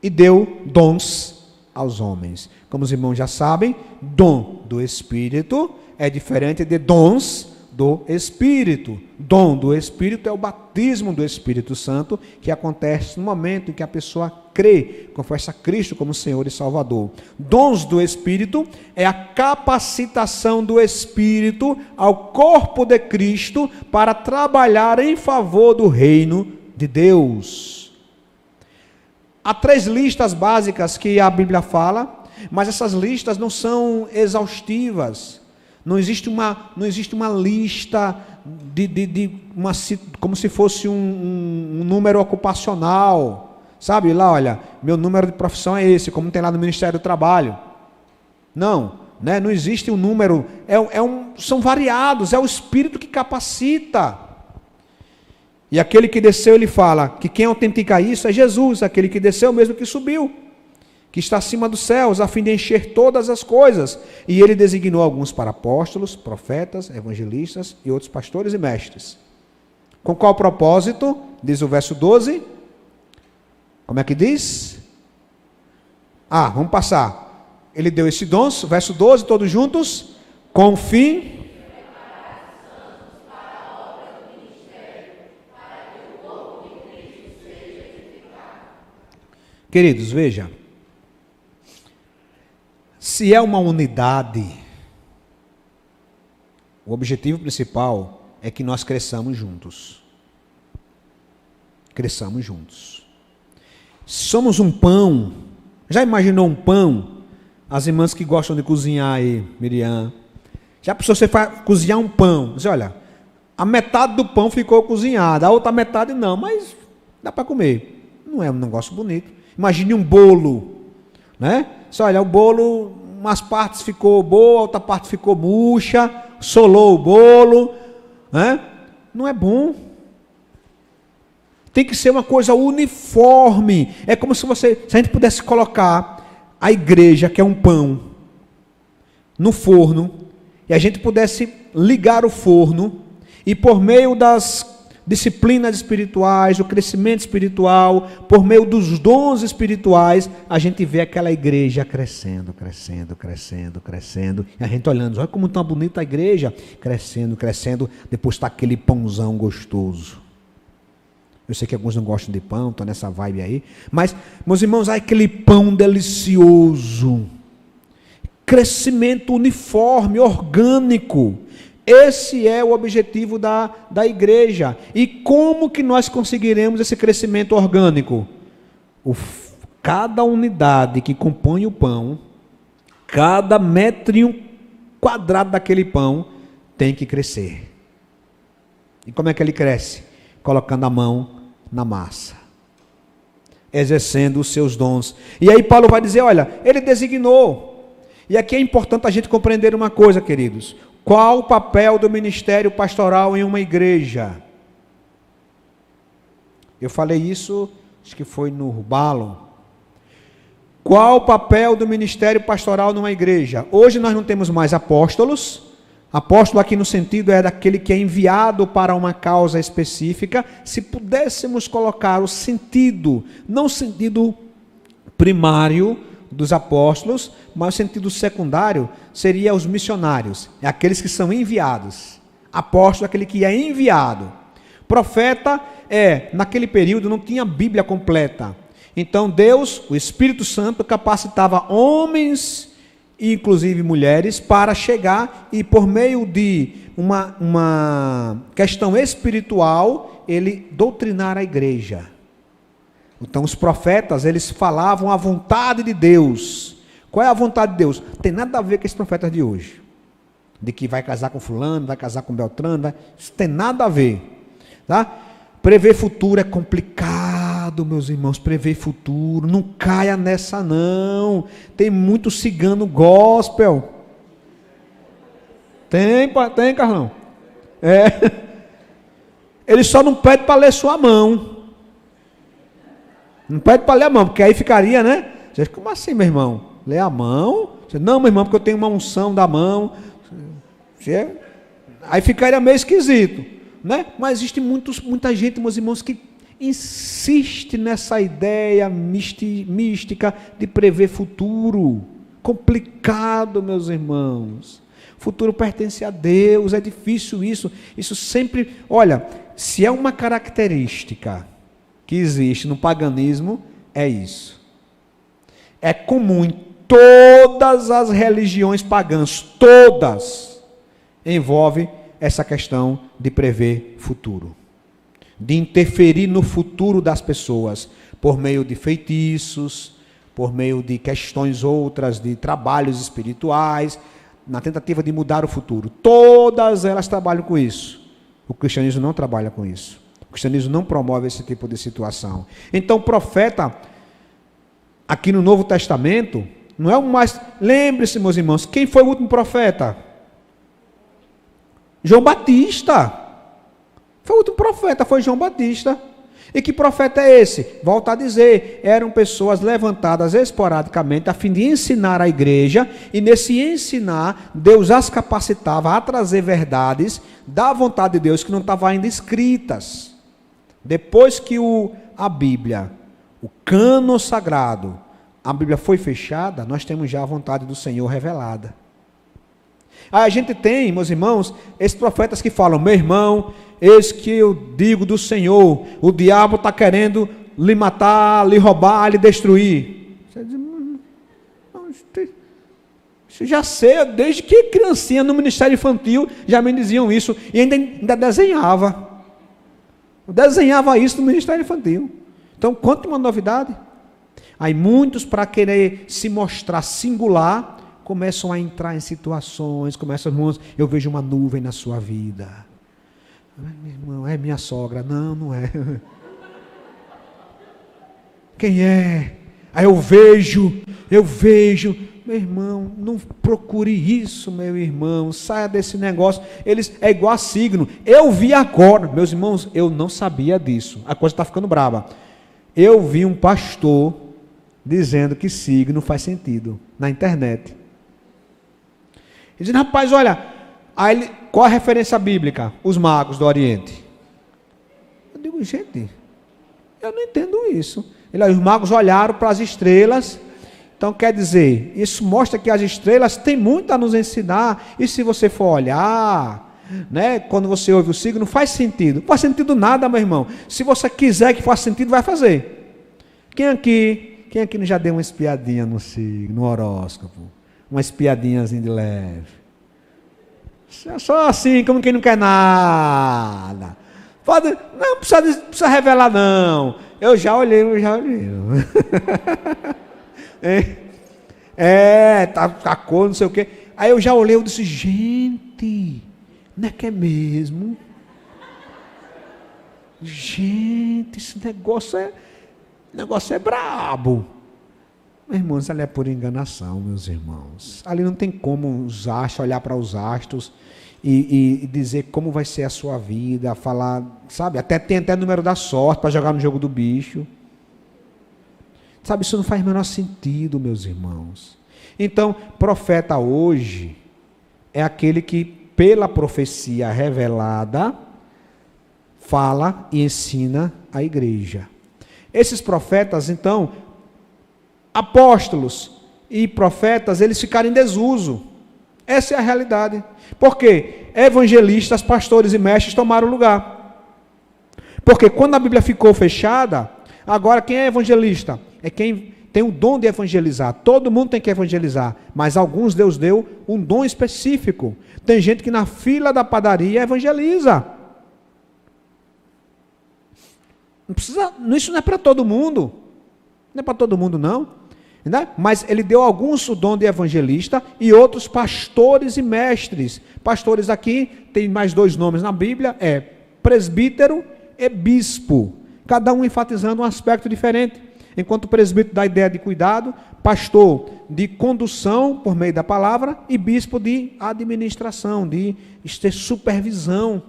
Speaker 1: e deu dons aos homens. Como os irmãos já sabem, dom do Espírito é diferente de dons do Espírito. Dom do Espírito é o batismo do Espírito Santo, que acontece no momento em que a pessoa crê, confessa Cristo como Senhor e Salvador. Dons do Espírito é a capacitação do Espírito ao corpo de Cristo para trabalhar em favor do reino de Deus. Há 3 listas básicas que a Bíblia fala, mas essas listas não são exaustivas. Não existe uma lista como se fosse um número ocupacional. Sabe, lá, olha, meu número de profissão é esse, como tem lá no Ministério do Trabalho. Não, né? Não existe um número, são variados, é o Espírito que capacita. E aquele que desceu, ele fala que quem autentica isso é Jesus, aquele que desceu mesmo que subiu, que está acima dos céus, a fim de encher todas as coisas. E ele designou alguns para apóstolos, profetas, evangelistas e outros pastores e mestres. Com qual propósito? Diz o verso 12. Como é que diz? Vamos passar. Ele deu esse dons, verso 12, todos juntos. Com o fim... Queridos, veja. Se é uma unidade, o objetivo principal é que nós cresçamos juntos. Cresçamos juntos. Somos um pão. Já imaginou um pão? As irmãs que gostam de cozinhar aí, Miriam. Já pensou você cozinhar um pão? Você olha, a metade do pão ficou cozinhada, a outra metade não, mas dá para comer. Não é um negócio bonito. Imagine um bolo, né? Só olha, o bolo, umas partes ficou boa, outra parte ficou murcha, solou o bolo, né? Não é bom. Tem que ser uma coisa uniforme. É como se a gente pudesse colocar a igreja, que é um pão, no forno, e a gente pudesse ligar o forno, e por meio das disciplinas espirituais, o crescimento espiritual, por meio dos dons espirituais, a gente vê aquela igreja crescendo, crescendo, crescendo, crescendo, e a gente olhando, olha como está bonita a igreja, crescendo, crescendo, depois está aquele pãozão gostoso. Eu sei que alguns não gostam de pão, estão nessa vibe aí, mas, meus irmãos, aquele pão delicioso, crescimento uniforme, orgânico. Esse é o objetivo da igreja. E como que nós conseguiremos esse crescimento orgânico? Cada unidade que compõe o pão, cada metrinho quadrado daquele pão tem que crescer. E como é que ele cresce? Colocando a mão na massa, exercendo os seus dons. E aí Paulo vai dizer, olha, ele designou. E aqui é importante a gente compreender uma coisa, queridos. Qual o papel do ministério pastoral em uma igreja? Eu falei isso, acho que foi no Rubalo. Qual o papel do ministério pastoral numa igreja? Hoje nós não temos mais apóstolos. Apóstolo aqui no sentido é daquele que é enviado para uma causa específica. Se pudéssemos colocar o sentido, não o sentido primário dos apóstolos, mas o sentido secundário seria os missionários, é aqueles que são enviados. Apóstolo é aquele que é enviado. Profeta naquele período não tinha Bíblia completa. Então Deus, o Espírito Santo, capacitava homens e inclusive mulheres para chegar e por meio de uma questão espiritual, ele doutrinar a igreja. Então os profetas, eles falavam a vontade de Deus. Qual é a vontade de Deus? Não tem nada a ver com esses profetas de hoje. De que vai casar com fulano, vai casar com Beltrano, isso tem nada a ver. Tá? Prever futuro é complicado, meus irmãos, prever futuro. Não caia nessa não. Tem muito cigano gospel. Tem, Carlão? Ele só não pede para ler sua mão. Não pede para ler a mão, porque aí ficaria, né? Você, como assim, meu irmão? Ler a mão? Você, não, meu irmão, porque eu tenho uma unção da mão. Você, aí ficaria meio esquisito, né? Mas existe muita gente, meus irmãos, que insiste nessa ideia mística de prever futuro. Complicado, meus irmãos. Futuro pertence a Deus, é difícil isso. Isso sempre, olha, se é uma característica que existe no paganismo, é isso. É comum em todas as religiões pagãs, todas, envolve essa questão de prever futuro, de interferir no futuro das pessoas, por meio de feitiços, por meio de questões outras, de trabalhos espirituais, na tentativa de mudar o futuro. Todas elas trabalham com isso. O cristianismo não trabalha com isso. O cristianismo não promove esse tipo de situação. Então, o profeta, aqui no Novo Testamento, não é o mais... Lembre-se, meus irmãos, quem foi o último profeta? João Batista. Foi o último profeta, foi João Batista. E que profeta é esse? Volto a dizer, eram pessoas levantadas esporadicamente a fim de ensinar a igreja, e nesse ensinar, Deus as capacitava a trazer verdades da vontade de Deus que não estavam ainda escritas. Depois que a Bíblia, o cânon sagrado, a Bíblia foi fechada, nós temos já a vontade do Senhor revelada. Aí a gente tem, meus irmãos, esses profetas que falam, meu irmão, eis que eu digo do Senhor, o diabo está querendo lhe matar, lhe roubar, lhe destruir. Você diz, isso já sei, desde que criancinha no ministério infantil já me diziam isso, e ainda desenhava. Eu desenhava isso no ministério infantil. Então, conte uma novidade. Aí muitos, para querer se mostrar singular, começam a entrar em situações, eu vejo uma nuvem na sua vida. Meu irmão, é minha sogra. Não, não é. Quem é? Aí eu vejo. Meu irmão, não procure isso, meu irmão. Saia desse negócio. É igual a signo. Eu vi agora. Meus irmãos, eu não sabia disso. A coisa está ficando brava. Eu vi um pastor dizendo que signo faz sentido na internet. Ele diz, rapaz, olha, qual a referência bíblica? Os magos do Oriente. Eu digo, gente, eu não entendo isso. Os magos olharam para as estrelas, então quer dizer, isso mostra que as estrelas têm muito a nos ensinar, e se você for olhar, né, quando você ouve o signo, faz sentido. Não faz sentido nada, meu irmão. Se você quiser que faça sentido, vai fazer. Quem aqui não já deu uma espiadinha no signo, no horóscopo? Uma espiadinhazinha de leve. Só assim, como quem não quer nada. Não precisa revelar, não. Eu já olhei. Tá cor, não sei o quê. Aí eu já olhei, eu disse, gente, não é que é mesmo? Gente, esse negócio é brabo. Meus irmãos, ali é por enganação, meus irmãos. Ali não tem como os astros, olhar para os astros e dizer como vai ser a sua vida, falar, sabe? Tem até número da sorte para jogar no jogo do bicho. Sabe, isso não faz o menor sentido, meus irmãos. Então, profeta hoje é aquele que, pela profecia revelada, fala e ensina a igreja. Esses profetas, então, apóstolos e profetas, eles ficaram em desuso. Essa é a realidade. Por quê? Evangelistas, pastores e mestres tomaram lugar. Porque quando a Bíblia ficou fechada, agora quem é evangelista? É quem tem o dom de evangelizar. Todo mundo tem que evangelizar, mas alguns Deus deu um dom específico. Tem gente que na fila da padaria evangeliza. Isso não é para todo mundo. Não é para todo mundo, não. Né? Mas ele deu alguns o dom de evangelista e outros pastores e mestres. Pastores aqui, tem mais dois nomes na Bíblia, é presbítero e bispo. Cada um enfatizando um aspecto diferente. Enquanto o presbítero dá a ideia de cuidado, pastor de condução por meio da palavra e bispo de administração, de ter supervisão.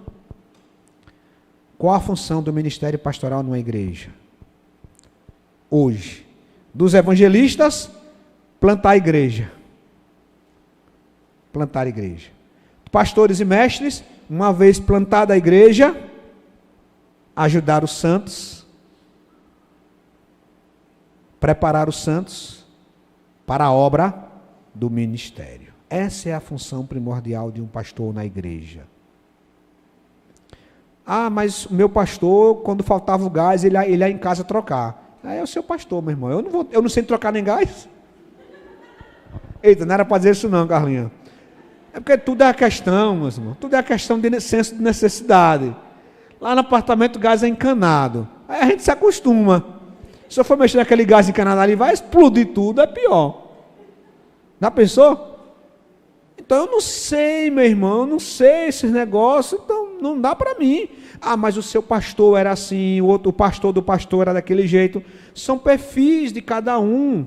Speaker 1: Qual a função do ministério pastoral numa igreja? hoje. Dos evangelistas, plantar a igreja. Plantar a igreja. Pastores e mestres, uma vez plantada a igreja, ajudar os santos, preparar os santos para a obra do ministério. Essa é a função primordial de um pastor na igreja. Ah, mas o meu pastor, quando faltava o gás, ele ia em casa trocar. Aí é o seu pastor, meu irmão. Eu não sei trocar nem gás. Eita, não era para dizer isso não, Carlinha. É porque tudo é a questão, meus irmãos. Tudo é a questão de senso de necessidade. Lá no apartamento o gás é encanado. Aí a gente se acostuma. Se eu for mexer naquele gás encanado ali, vai explodir tudo, é pior. Já pensou? Então eu não sei, meu irmão, eu não sei esses negócios, então não dá para mim. Ah, mas o seu pastor era assim, o pastor do pastor era daquele jeito. São perfis de cada um.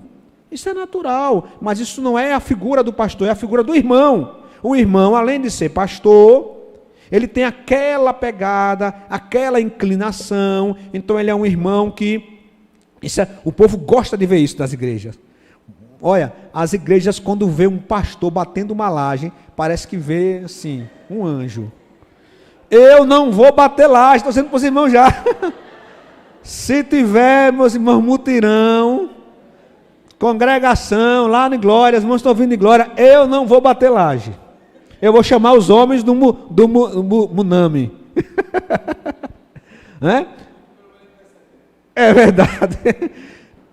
Speaker 1: Isso é natural, mas isso não é a figura do pastor, é a figura do irmão. O irmão, além de ser pastor, ele tem aquela pegada, aquela inclinação. Então ele é um irmão que... o povo gosta de ver isso das igrejas. Olha, as igrejas quando vê um pastor batendo uma laje, parece que vê assim, um anjo. Eu não vou bater laje, estou dizendo para os irmãos já. Se tiver, meus irmãos, mutirão, congregação, lá em Glória, os irmãos estão vindo em Glória, eu não vou bater laje. Eu vou chamar os homens do Munami. É verdade.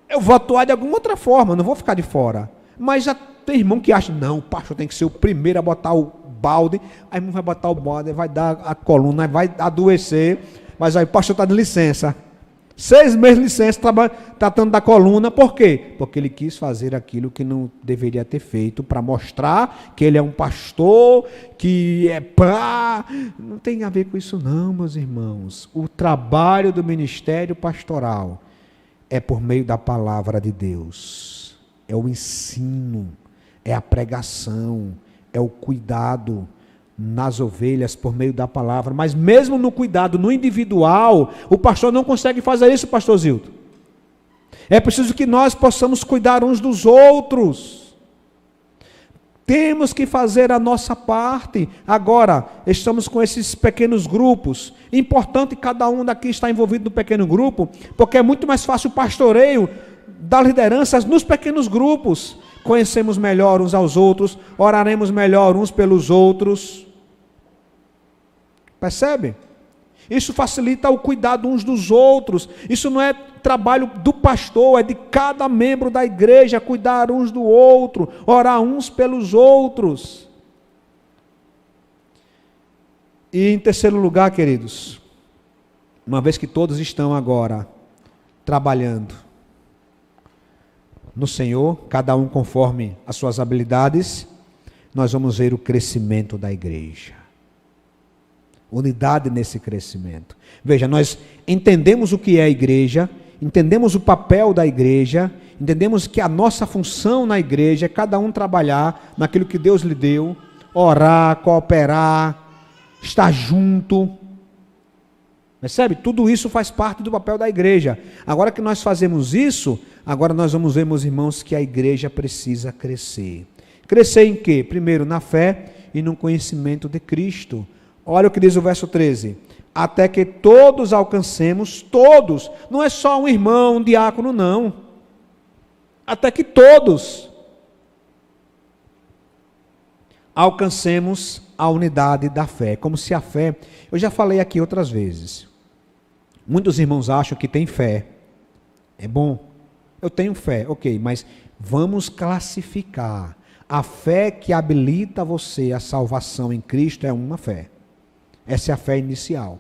Speaker 1: Eu vou atuar de alguma outra forma, não vou ficar de fora. Mas já tem irmão que acha, não, o pastor tem que ser o primeiro a botar o balde. Aí não vai botar o balde, vai dar a coluna, vai adoecer. Mas aí o pastor está de licença. 6 meses de licença, tratando da coluna. Por quê? Porque ele quis fazer aquilo que não deveria ter feito, para mostrar que ele é um pastor, que é pá. Não tem a ver com isso não, meus irmãos. O trabalho do ministério pastoral é por meio da palavra de Deus. É o ensino, é a pregação, é o cuidado nas ovelhas por meio da palavra. Mas mesmo no cuidado, no individual, o pastor não consegue fazer isso, pastor Zildo. É preciso que nós possamos cuidar uns dos outros. Temos que fazer a nossa parte. Agora, estamos com esses pequenos grupos. Importante cada um daqui estar envolvido no pequeno grupo, porque é muito mais fácil o pastoreio das lideranças nos pequenos grupos. Conhecemos melhor uns aos outros, oraremos melhor uns pelos outros. Percebe? Isso facilita o cuidado uns dos outros. Isso não é trabalho do pastor, é de cada membro da igreja cuidar uns do outro, orar uns pelos outros. E em terceiro lugar, queridos, uma vez que todos estão agora trabalhando no Senhor, cada um conforme as suas habilidades, nós vamos ver o crescimento da igreja. Unidade nesse crescimento. Veja, nós entendemos o que é a igreja, entendemos o papel da igreja, entendemos que a nossa função na igreja é cada um trabalhar naquilo que Deus lhe deu, orar, cooperar, estar junto. Percebe? Tudo isso faz parte do papel da igreja. Agora que nós fazemos isso, agora nós vamos ver, meus irmãos, que a igreja precisa crescer. Crescer em quê? Primeiro, na fé e no conhecimento de Cristo. Olha o que diz o verso 13. Até que todos alcancemos, todos, não é só um irmão, um diácono, não. Até que todos alcancemos a unidade da fé. Como se a fé, eu já falei aqui outras vezes, muitos irmãos acham que tem fé. É bom, eu tenho fé, ok, mas vamos classificar. A fé que habilita você a salvação em Cristo é uma fé. Essa é a fé inicial.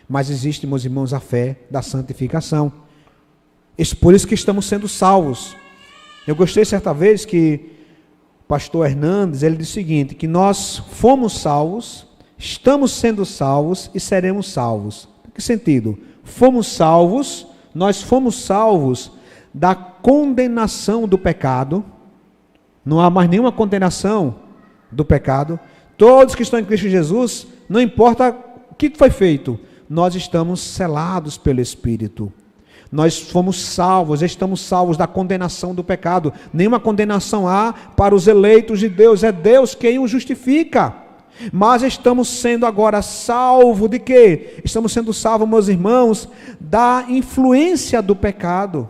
Speaker 1: Mas existe, meus irmãos, a fé da santificação. Por isso que estamos sendo salvos. Eu gostei certa vez que o pastor Hernandes, ele disse o seguinte, que nós fomos salvos, estamos sendo salvos e seremos salvos. Em que sentido? Nós fomos salvos da condenação do pecado. Não há mais nenhuma condenação do pecado. Todos que estão em Cristo Jesus, não importa o que foi feito, nós estamos selados pelo Espírito. Nós fomos salvos, estamos salvos da condenação do pecado. Nenhuma condenação há para os eleitos de Deus, é Deus quem os justifica. Mas estamos sendo agora salvos de quê? Estamos sendo salvos, meus irmãos, da influência do pecado.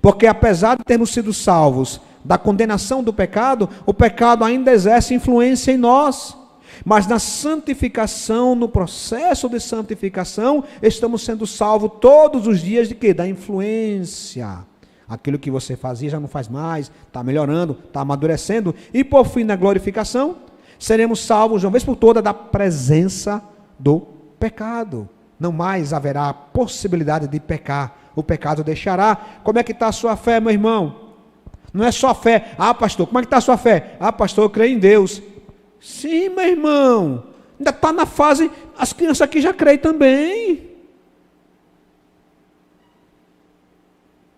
Speaker 1: Porque apesar de termos sido salvos da condenação do pecado, o pecado ainda exerce influência em nós. Mas na santificação, no processo de santificação, estamos sendo salvos todos os dias de quê? Da influência. Aquilo que você fazia já não faz mais, está melhorando, está amadurecendo. E por fim, na glorificação, seremos salvos de uma vez por todas da presença do pecado. Não mais haverá possibilidade de pecar. O pecado deixará. Como é que está a sua fé, meu irmão? Não é só fé. Ah, pastor, como é que está a sua fé? Ah, pastor, eu creio em Deus. Sim, meu irmão. Ainda está na fase, as crianças aqui já creem também.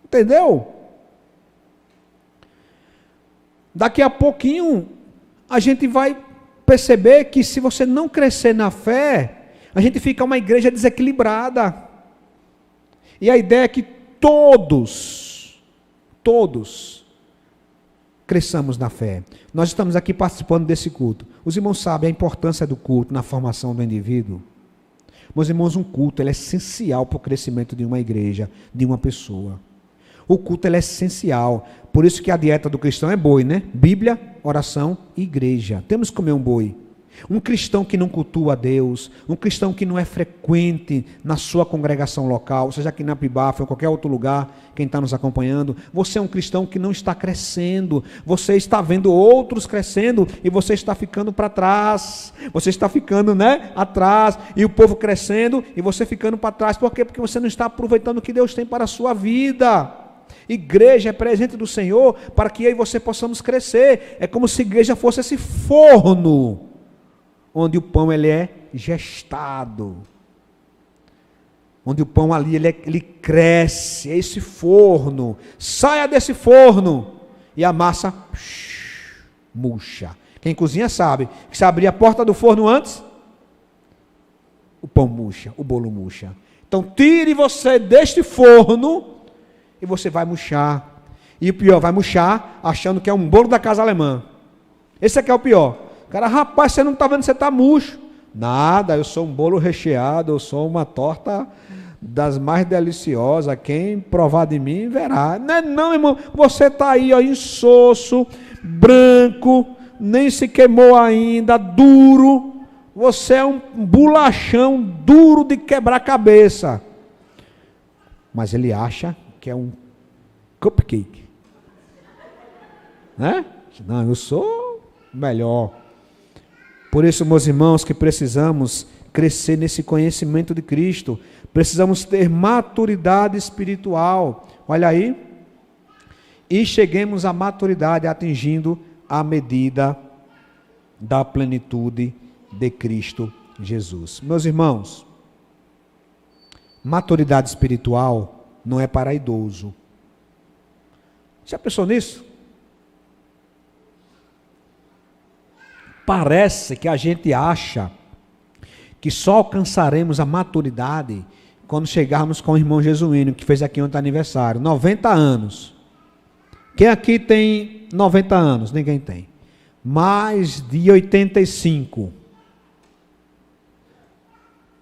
Speaker 1: Entendeu? Daqui a pouquinho, a gente vai perceber que se você não crescer na fé, a gente fica uma igreja desequilibrada. E a ideia é que todos cresçamos na fé. Nós estamos aqui participando desse culto. Os irmãos sabem a importância do culto na formação do indivíduo. Meus irmãos, um culto ele é essencial para o crescimento de uma igreja, de uma pessoa. O culto ele é essencial. Por isso que a dieta do cristão é boi, né? Bíblia, oração e igreja. Temos que comer um boi. Um cristão que não cultua a Deus, um cristão que não é frequente na sua congregação local, seja aqui na Pibafa ou qualquer outro lugar, quem está nos acompanhando, você é um cristão que não está crescendo, você está vendo outros crescendo e você está ficando para trás, você está ficando, atrás, e o povo crescendo e você ficando para trás. Por quê? Porque você não está aproveitando o que Deus tem para a sua vida. Igreja é presente do Senhor para que eu e você possamos crescer. É como se a igreja fosse esse forno onde o pão ele é gestado, onde o pão ali ele cresce, é esse forno. Saia desse forno e a massa murcha. Quem cozinha sabe que se abrir a porta do forno antes, o pão murcha, o bolo murcha. Então tire você deste forno e você vai murchar. E o pior, vai murchar achando que é um bolo da casa alemã. Esse aqui é o pior. Cara, rapaz, você não está vendo que você está murcho. Nada, eu sou um bolo recheado, eu sou uma torta das mais deliciosas. Quem provar de mim verá. Não, irmão, você está aí, ó, insosso, branco, nem se queimou ainda, duro. Você é um bolachão duro de quebrar cabeça. Mas ele acha que é um cupcake. Né? Não, eu sou melhor. Por isso, meus irmãos, que precisamos crescer nesse conhecimento de Cristo, precisamos ter maturidade espiritual. Olha aí, e cheguemos à maturidade atingindo a medida da plenitude de Cristo Jesus. Meus irmãos, maturidade espiritual não é para idoso. Já pensou nisso? Parece que a gente acha que só alcançaremos a maturidade quando chegarmos com o irmão Jesuíno, que fez aqui ontem aniversário, 90 anos. Quem aqui tem 90 anos? Ninguém tem. Mais de 85.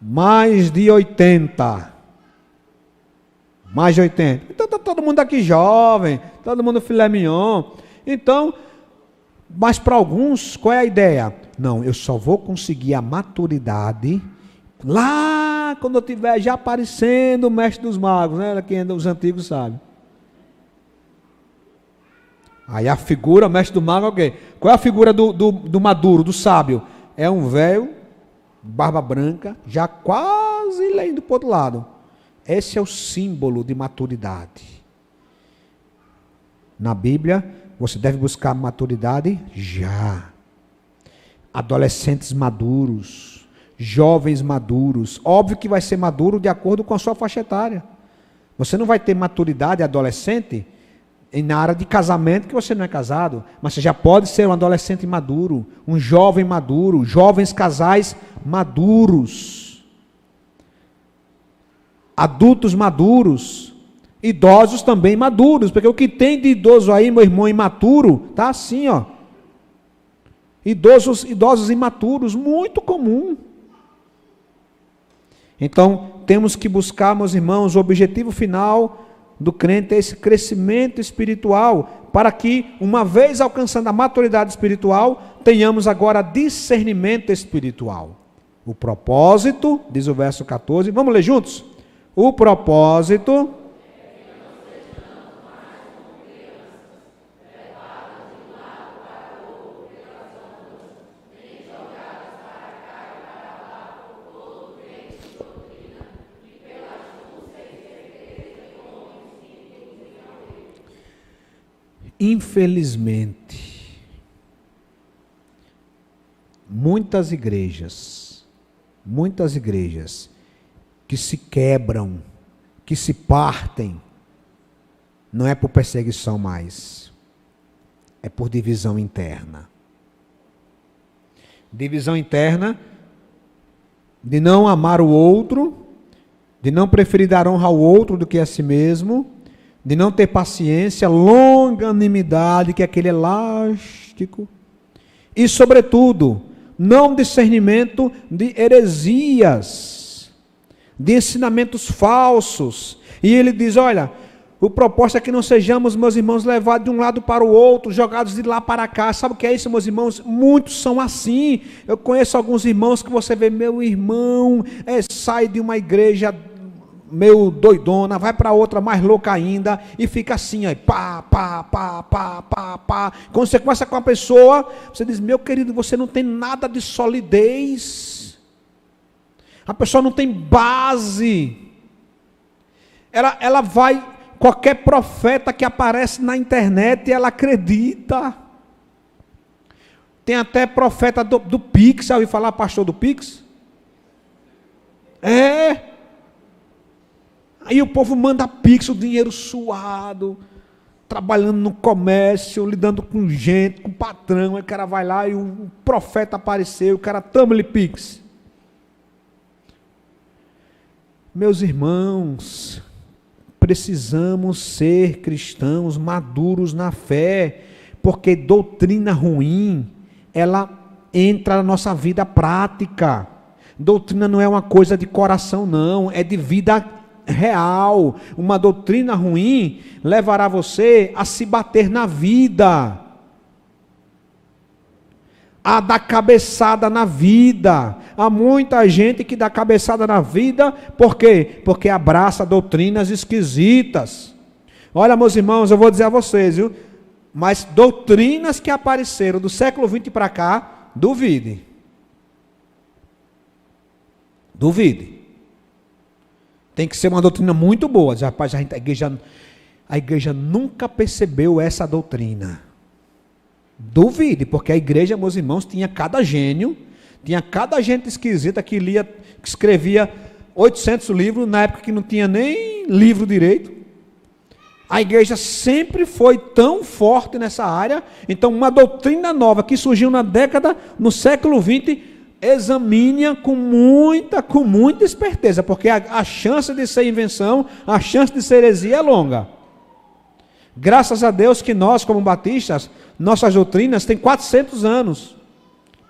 Speaker 1: Mais de 80. Mais de 80. Então está todo mundo aqui jovem, todo mundo filé mignon. Então, mas para alguns, qual é a ideia? Não, eu só vou conseguir a maturidade lá quando eu estiver já aparecendo o mestre dos magos, né? Quem os antigos sabe. Aí a figura, o mestre do mago é o quê? Qual é a figura do maduro, do sábio? É um velho, barba branca, já quase indo para o outro lado. Esse é o símbolo de maturidade. Na Bíblia, você deve buscar maturidade já. Adolescentes maduros, jovens maduros. Óbvio que vai ser maduro de acordo com a sua faixa etária. Você não vai ter maturidade adolescente na área de casamento, que você não é casado, mas você já pode ser um adolescente maduro, um jovem maduro, jovens casais maduros. adultos maduros, idosos também maduros, porque o que tem de idoso aí, meu irmão, imaturo, tá assim, ó. Idosos imaturos, muito comum. Então, temos que buscar, meus irmãos, o objetivo final do crente é esse crescimento espiritual, para que, uma vez alcançando a maturidade espiritual, tenhamos agora discernimento espiritual. O propósito, diz o verso 14, vamos ler juntos? O propósito infelizmente, muitas igrejas que se quebram, que se partem, não é por perseguição mais, é por divisão interna. Divisão interna de não amar o outro, de não preferir dar honra ao outro do que a si mesmo, de não ter paciência, longanimidade, que é aquele elástico, e sobretudo, não discernimento de heresias, de ensinamentos falsos. E ele diz, olha, o propósito é que não sejamos, meus irmãos, levados de um lado para o outro, jogados de lá para cá. Sabe o que é isso, meus irmãos? Muitos são assim. Eu conheço alguns irmãos que você vê, meu irmão, sai de uma igreja meio doidona, vai para outra mais louca ainda, e fica assim, aí, pá. Quando você conversa com a pessoa, você diz, meu querido, você não tem nada de solidez, a pessoa não tem base, ela vai, qualquer profeta que aparece na internet, ela acredita. Tem até profeta do Pix, já ouviu falar, pastor do Pix? Aí o povo manda Pix, o dinheiro suado, trabalhando no comércio, lidando com gente, com patrão, aí o cara vai lá e o profeta apareceu, o cara toma-lhe Pix. Meus irmãos, precisamos ser cristãos maduros na fé, porque doutrina ruim, ela entra na nossa vida prática. Doutrina não é uma coisa de coração não, é de vida real. Uma doutrina ruim levará você a se bater na vida, a dar cabeçada na vida. Há muita gente que dá cabeçada na vida, por quê? Porque abraça doutrinas esquisitas. Olha, meus irmãos, eu vou dizer a vocês, viu? Mas doutrinas que apareceram do século XX para cá, duvide. Tem que ser uma doutrina muito boa. Rapaz, a igreja nunca percebeu essa doutrina. Duvide, porque a igreja, meus irmãos, tinha cada gênio, tinha cada gente esquisita que lia, que escrevia 800 livros, na época que não tinha nem livro direito. A igreja sempre foi tão forte nessa área. Então, uma doutrina nova que surgiu no século XX, examine-a com muita esperteza, porque a chance de ser invenção, a chance de ser heresia é longa. Graças a Deus que nós, como batistas, nossas doutrinas têm 400 anos,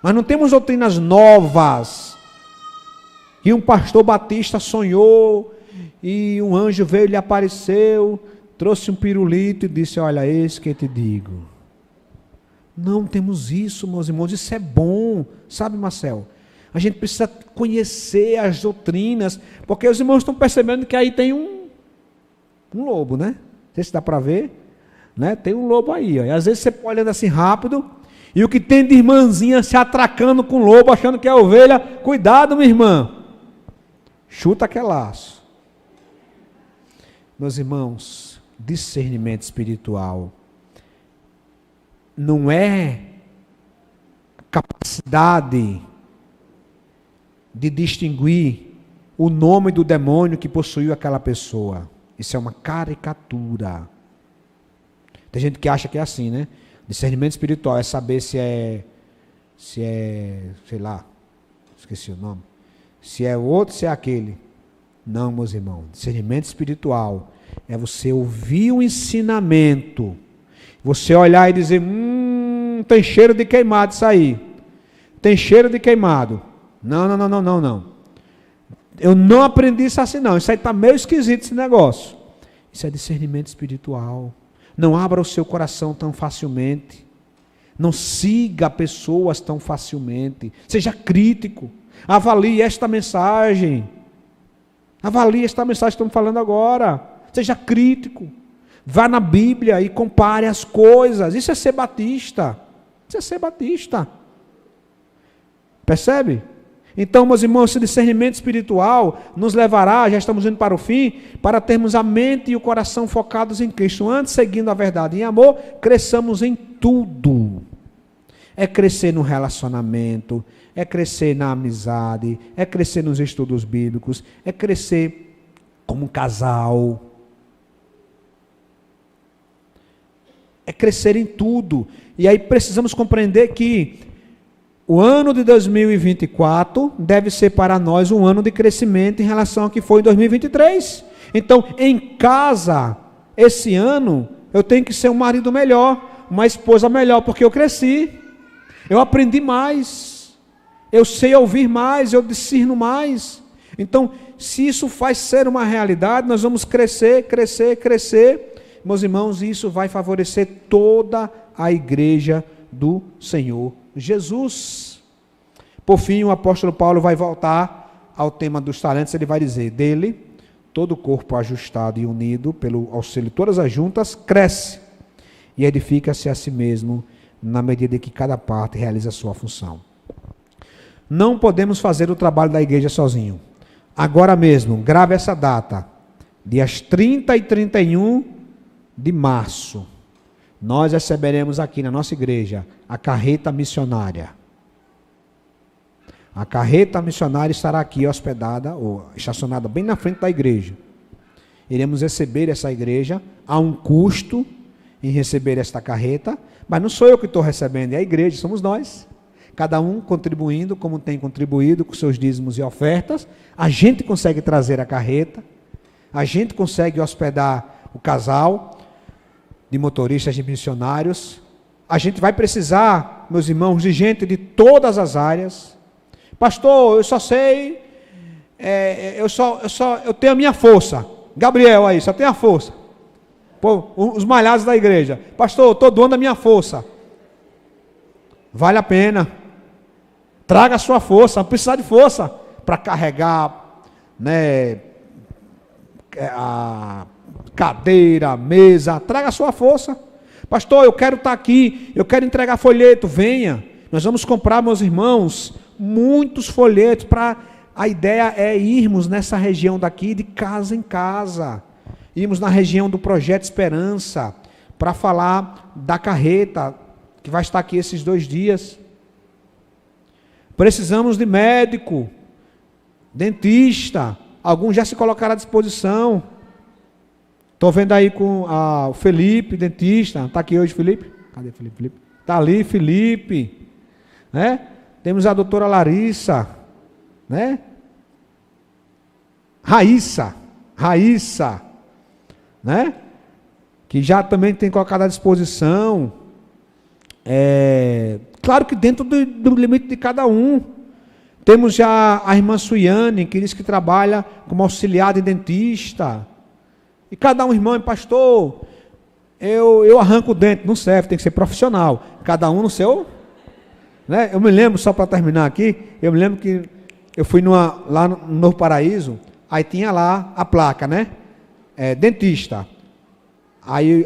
Speaker 1: mas não temos doutrinas novas. E um pastor batista sonhou, e um anjo veio e lhe apareceu, trouxe um pirulito e disse, olha, eis que te digo. Não temos isso, meus irmãos, isso é bom, sabe, Marcel? A gente precisa conhecer as doutrinas, porque os irmãos estão percebendo que aí tem um lobo, né? Não sei se dá para ver, né? Tem um lobo aí, ó. E às vezes você pode olhando assim rápido, e o que tem de irmãzinha se atracando com o lobo, achando que é ovelha, cuidado, minha irmã, chuta aquele laço. Meus irmãos, discernimento espiritual não é capacidade de distinguir o nome do demônio que possuiu aquela pessoa. Isso é uma caricatura. Tem gente que acha que é assim, né? Discernimento espiritual é saber se é, sei lá, esqueci o nome, se é o outro, se é aquele. Não, meus irmãos. Discernimento espiritual é você ouvir o ensinamento, você olhar e dizer, tem cheiro de queimado isso aí. Tem cheiro de queimado. Não. Eu não aprendi isso assim não. Isso aí está meio esquisito esse negócio. Isso é discernimento espiritual. Não abra o seu coração tão facilmente. Não siga pessoas tão facilmente. Seja crítico. Avalie esta mensagem. Avalie esta mensagem que estamos falando agora. Seja crítico. Vá na Bíblia e compare as coisas. Isso é ser batista. Isso é ser batista. Percebe? Então, meus irmãos, esse discernimento espiritual nos levará, já estamos indo para o fim, para termos a mente e o coração focados em Cristo. Antes, seguindo a verdade em amor, cresçamos em tudo. É crescer no relacionamento, é crescer na amizade, é crescer nos estudos bíblicos, é crescer como casal. É crescer em tudo. E aí precisamos compreender que o ano de 2024 deve ser para nós um ano de crescimento em relação ao que foi em 2023. Então, em casa, esse ano, eu tenho que ser um marido melhor, uma esposa melhor, porque eu cresci, eu aprendi mais, eu sei ouvir mais, eu discerno mais. Então, se isso faz ser uma realidade, nós vamos crescer. Meus irmãos, isso vai favorecer toda a igreja do Senhor Jesus. Por fim, o apóstolo Paulo vai voltar ao tema dos talentos. Ele vai dizer, dele, todo o corpo ajustado e unido pelo auxílio de todas as juntas, cresce e edifica-se a si mesmo, na medida em que cada parte realiza a sua função. Não podemos fazer o trabalho da igreja sozinho. Agora mesmo, grave essa data, dias 30 e 31 de março, nós receberemos aqui na nossa igreja a carreta missionária. A carreta missionária estará aqui hospedada, ou estacionada bem na frente da igreja. Iremos receber essa igreja a um custo em receber esta carreta, mas não sou eu que estou recebendo, é a igreja, somos nós. Cada um contribuindo como tem contribuído com seus dízimos e ofertas. A gente consegue trazer a carreta, a gente consegue hospedar o casal de motoristas de missionários. A gente vai precisar, meus irmãos, de gente de todas as áreas. Pastor, eu só sei, eu tenho a minha força. Gabriel aí, só tem a força. Pô, os malhados da igreja. Pastor, eu estou doando a minha força. Vale a pena. Traga a sua força, não precisa de força para carregar, né, a cadeira, a mesa. Traga a sua força. Pastor, eu quero estar aqui, eu quero entregar folheto. Venha. Nós vamos comprar, meus irmãos, muitos folhetos. A ideia é irmos nessa região daqui, de casa em casa. Irmos na região do Projeto Esperança, para falar da carreta, que vai estar aqui esses 2 dias. Precisamos de médico, dentista. Alguns já se colocaram à disposição. Estou vendo aí com o Felipe, dentista. Está aqui hoje, Felipe? Cadê Felipe? Está ali, Felipe. Né? Temos a doutora Larissa. Né? Raíssa. Né? Que já também tem colocado à disposição. Claro que dentro do limite de cada um. Temos já a irmã Suiane, que diz que trabalha como auxiliar de dentista. E cada um, irmão, pastor, eu arranco o dente, não serve, tem que ser profissional. Cada um no seu. Né? Eu me lembro, só para terminar aqui, eu me lembro que eu fui lá no Novo Paraíso, aí tinha lá a placa, né? Dentista. Aí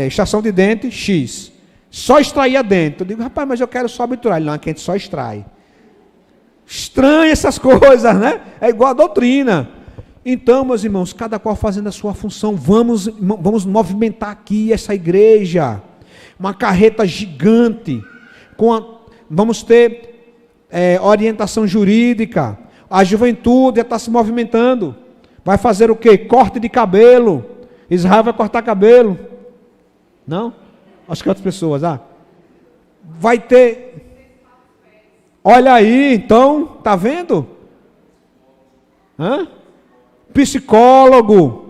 Speaker 1: estação de dente, X. Só extraía dente. Eu digo, rapaz, mas eu quero só obturar. Ele, não, aqui a gente só extrai. Estranho essas coisas, né? É igual a doutrina. Então, meus irmãos, cada qual fazendo a sua função, vamos movimentar aqui essa igreja. Uma carreta gigante. Vamos ter orientação jurídica. A juventude já está se movimentando. Vai fazer o quê? Corte de cabelo. Israel vai cortar cabelo. Não? Acho que outras pessoas, vai ter. Olha aí, então, tá vendo? psicólogo.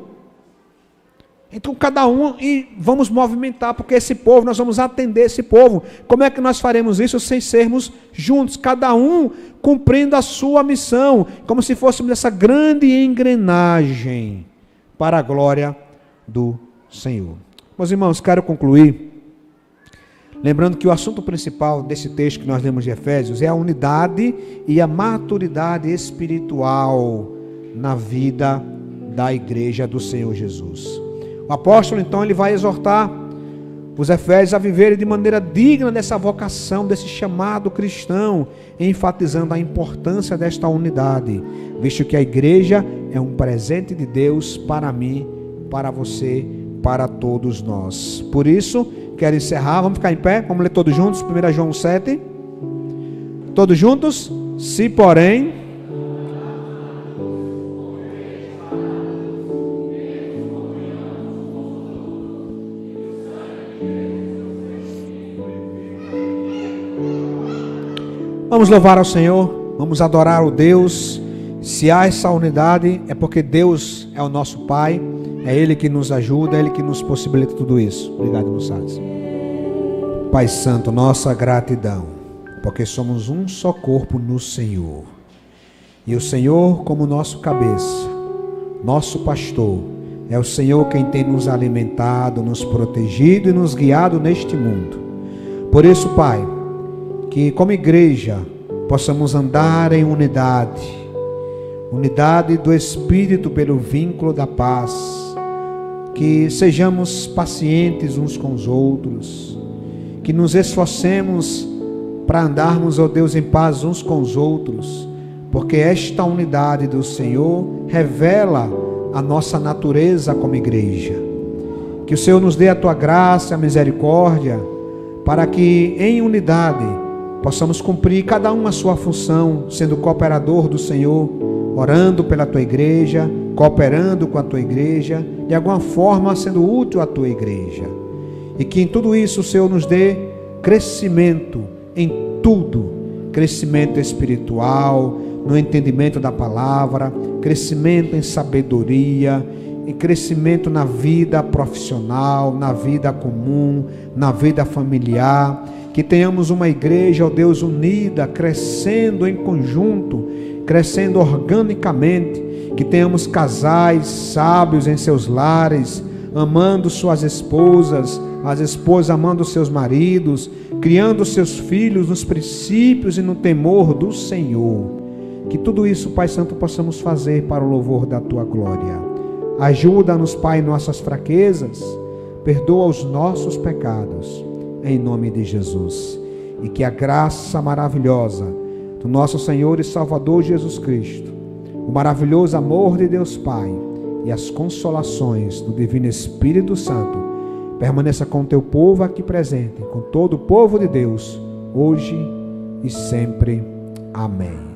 Speaker 1: Então cada um, e vamos movimentar, porque esse povo, nós vamos atender esse povo. Como é que nós faremos isso sem sermos juntos? Cada um cumprindo a sua missão, como se fôssemos essa grande engrenagem para a glória do Senhor. Meus irmãos, quero concluir lembrando que o assunto principal desse texto que nós lemos de Efésios é a unidade e a maturidade espiritual na vida da igreja do Senhor Jesus. O apóstolo, então, ele vai exortar os efésios a viverem de maneira digna dessa vocação, desse chamado cristão, enfatizando a importância desta unidade, visto que a igreja é um presente de Deus para mim, para você, para todos nós. Por isso, quero encerrar, vamos ficar em pé, vamos ler todos juntos, 1 João 7. Todos juntos? Se porém... Vamos louvar ao Senhor, vamos adorar o Deus. Se há essa unidade, é porque Deus é o nosso Pai, é Ele que nos ajuda, é Ele que nos possibilita tudo isso. Obrigado, moçadas. Pai Santo, nossa gratidão, porque somos um só corpo no Senhor. E o Senhor como nosso cabeça, nosso pastor, é o Senhor quem tem nos alimentado, nos protegido e nos guiado neste mundo. Por isso, Pai, que como igreja possamos andar em unidade do Espírito pelo vínculo da paz, que sejamos pacientes uns com os outros, que nos esforcemos para andarmos, ó Deus, em paz uns com os outros, porque esta unidade do Senhor revela a nossa natureza como igreja. Que o Senhor nos dê a tua graça, a misericórdia, para que em unidade possamos cumprir cada um a sua função, sendo cooperador do Senhor, orando pela tua igreja, cooperando com a tua igreja, de alguma forma sendo útil à tua igreja. E que em tudo isso o Senhor nos dê crescimento em tudo, crescimento espiritual, no entendimento da palavra, crescimento em sabedoria, em crescimento na vida profissional, na vida comum, na vida familiar. Que tenhamos uma igreja, ó Deus, unida, crescendo em conjunto, crescendo organicamente. Que tenhamos casais sábios em seus lares, amando suas esposas, as esposas amando seus maridos, criando seus filhos nos princípios e no temor do Senhor. Que tudo isso, Pai Santo, possamos fazer para o louvor da tua glória. Ajuda-nos, Pai, em nossas fraquezas, perdoa os nossos pecados, em nome de Jesus. E que a graça maravilhosa do nosso Senhor e Salvador Jesus Cristo, o maravilhoso amor de Deus Pai e as consolações do Divino Espírito Santo permaneça com o teu povo aqui presente, com todo o povo de Deus, hoje e sempre. Amém.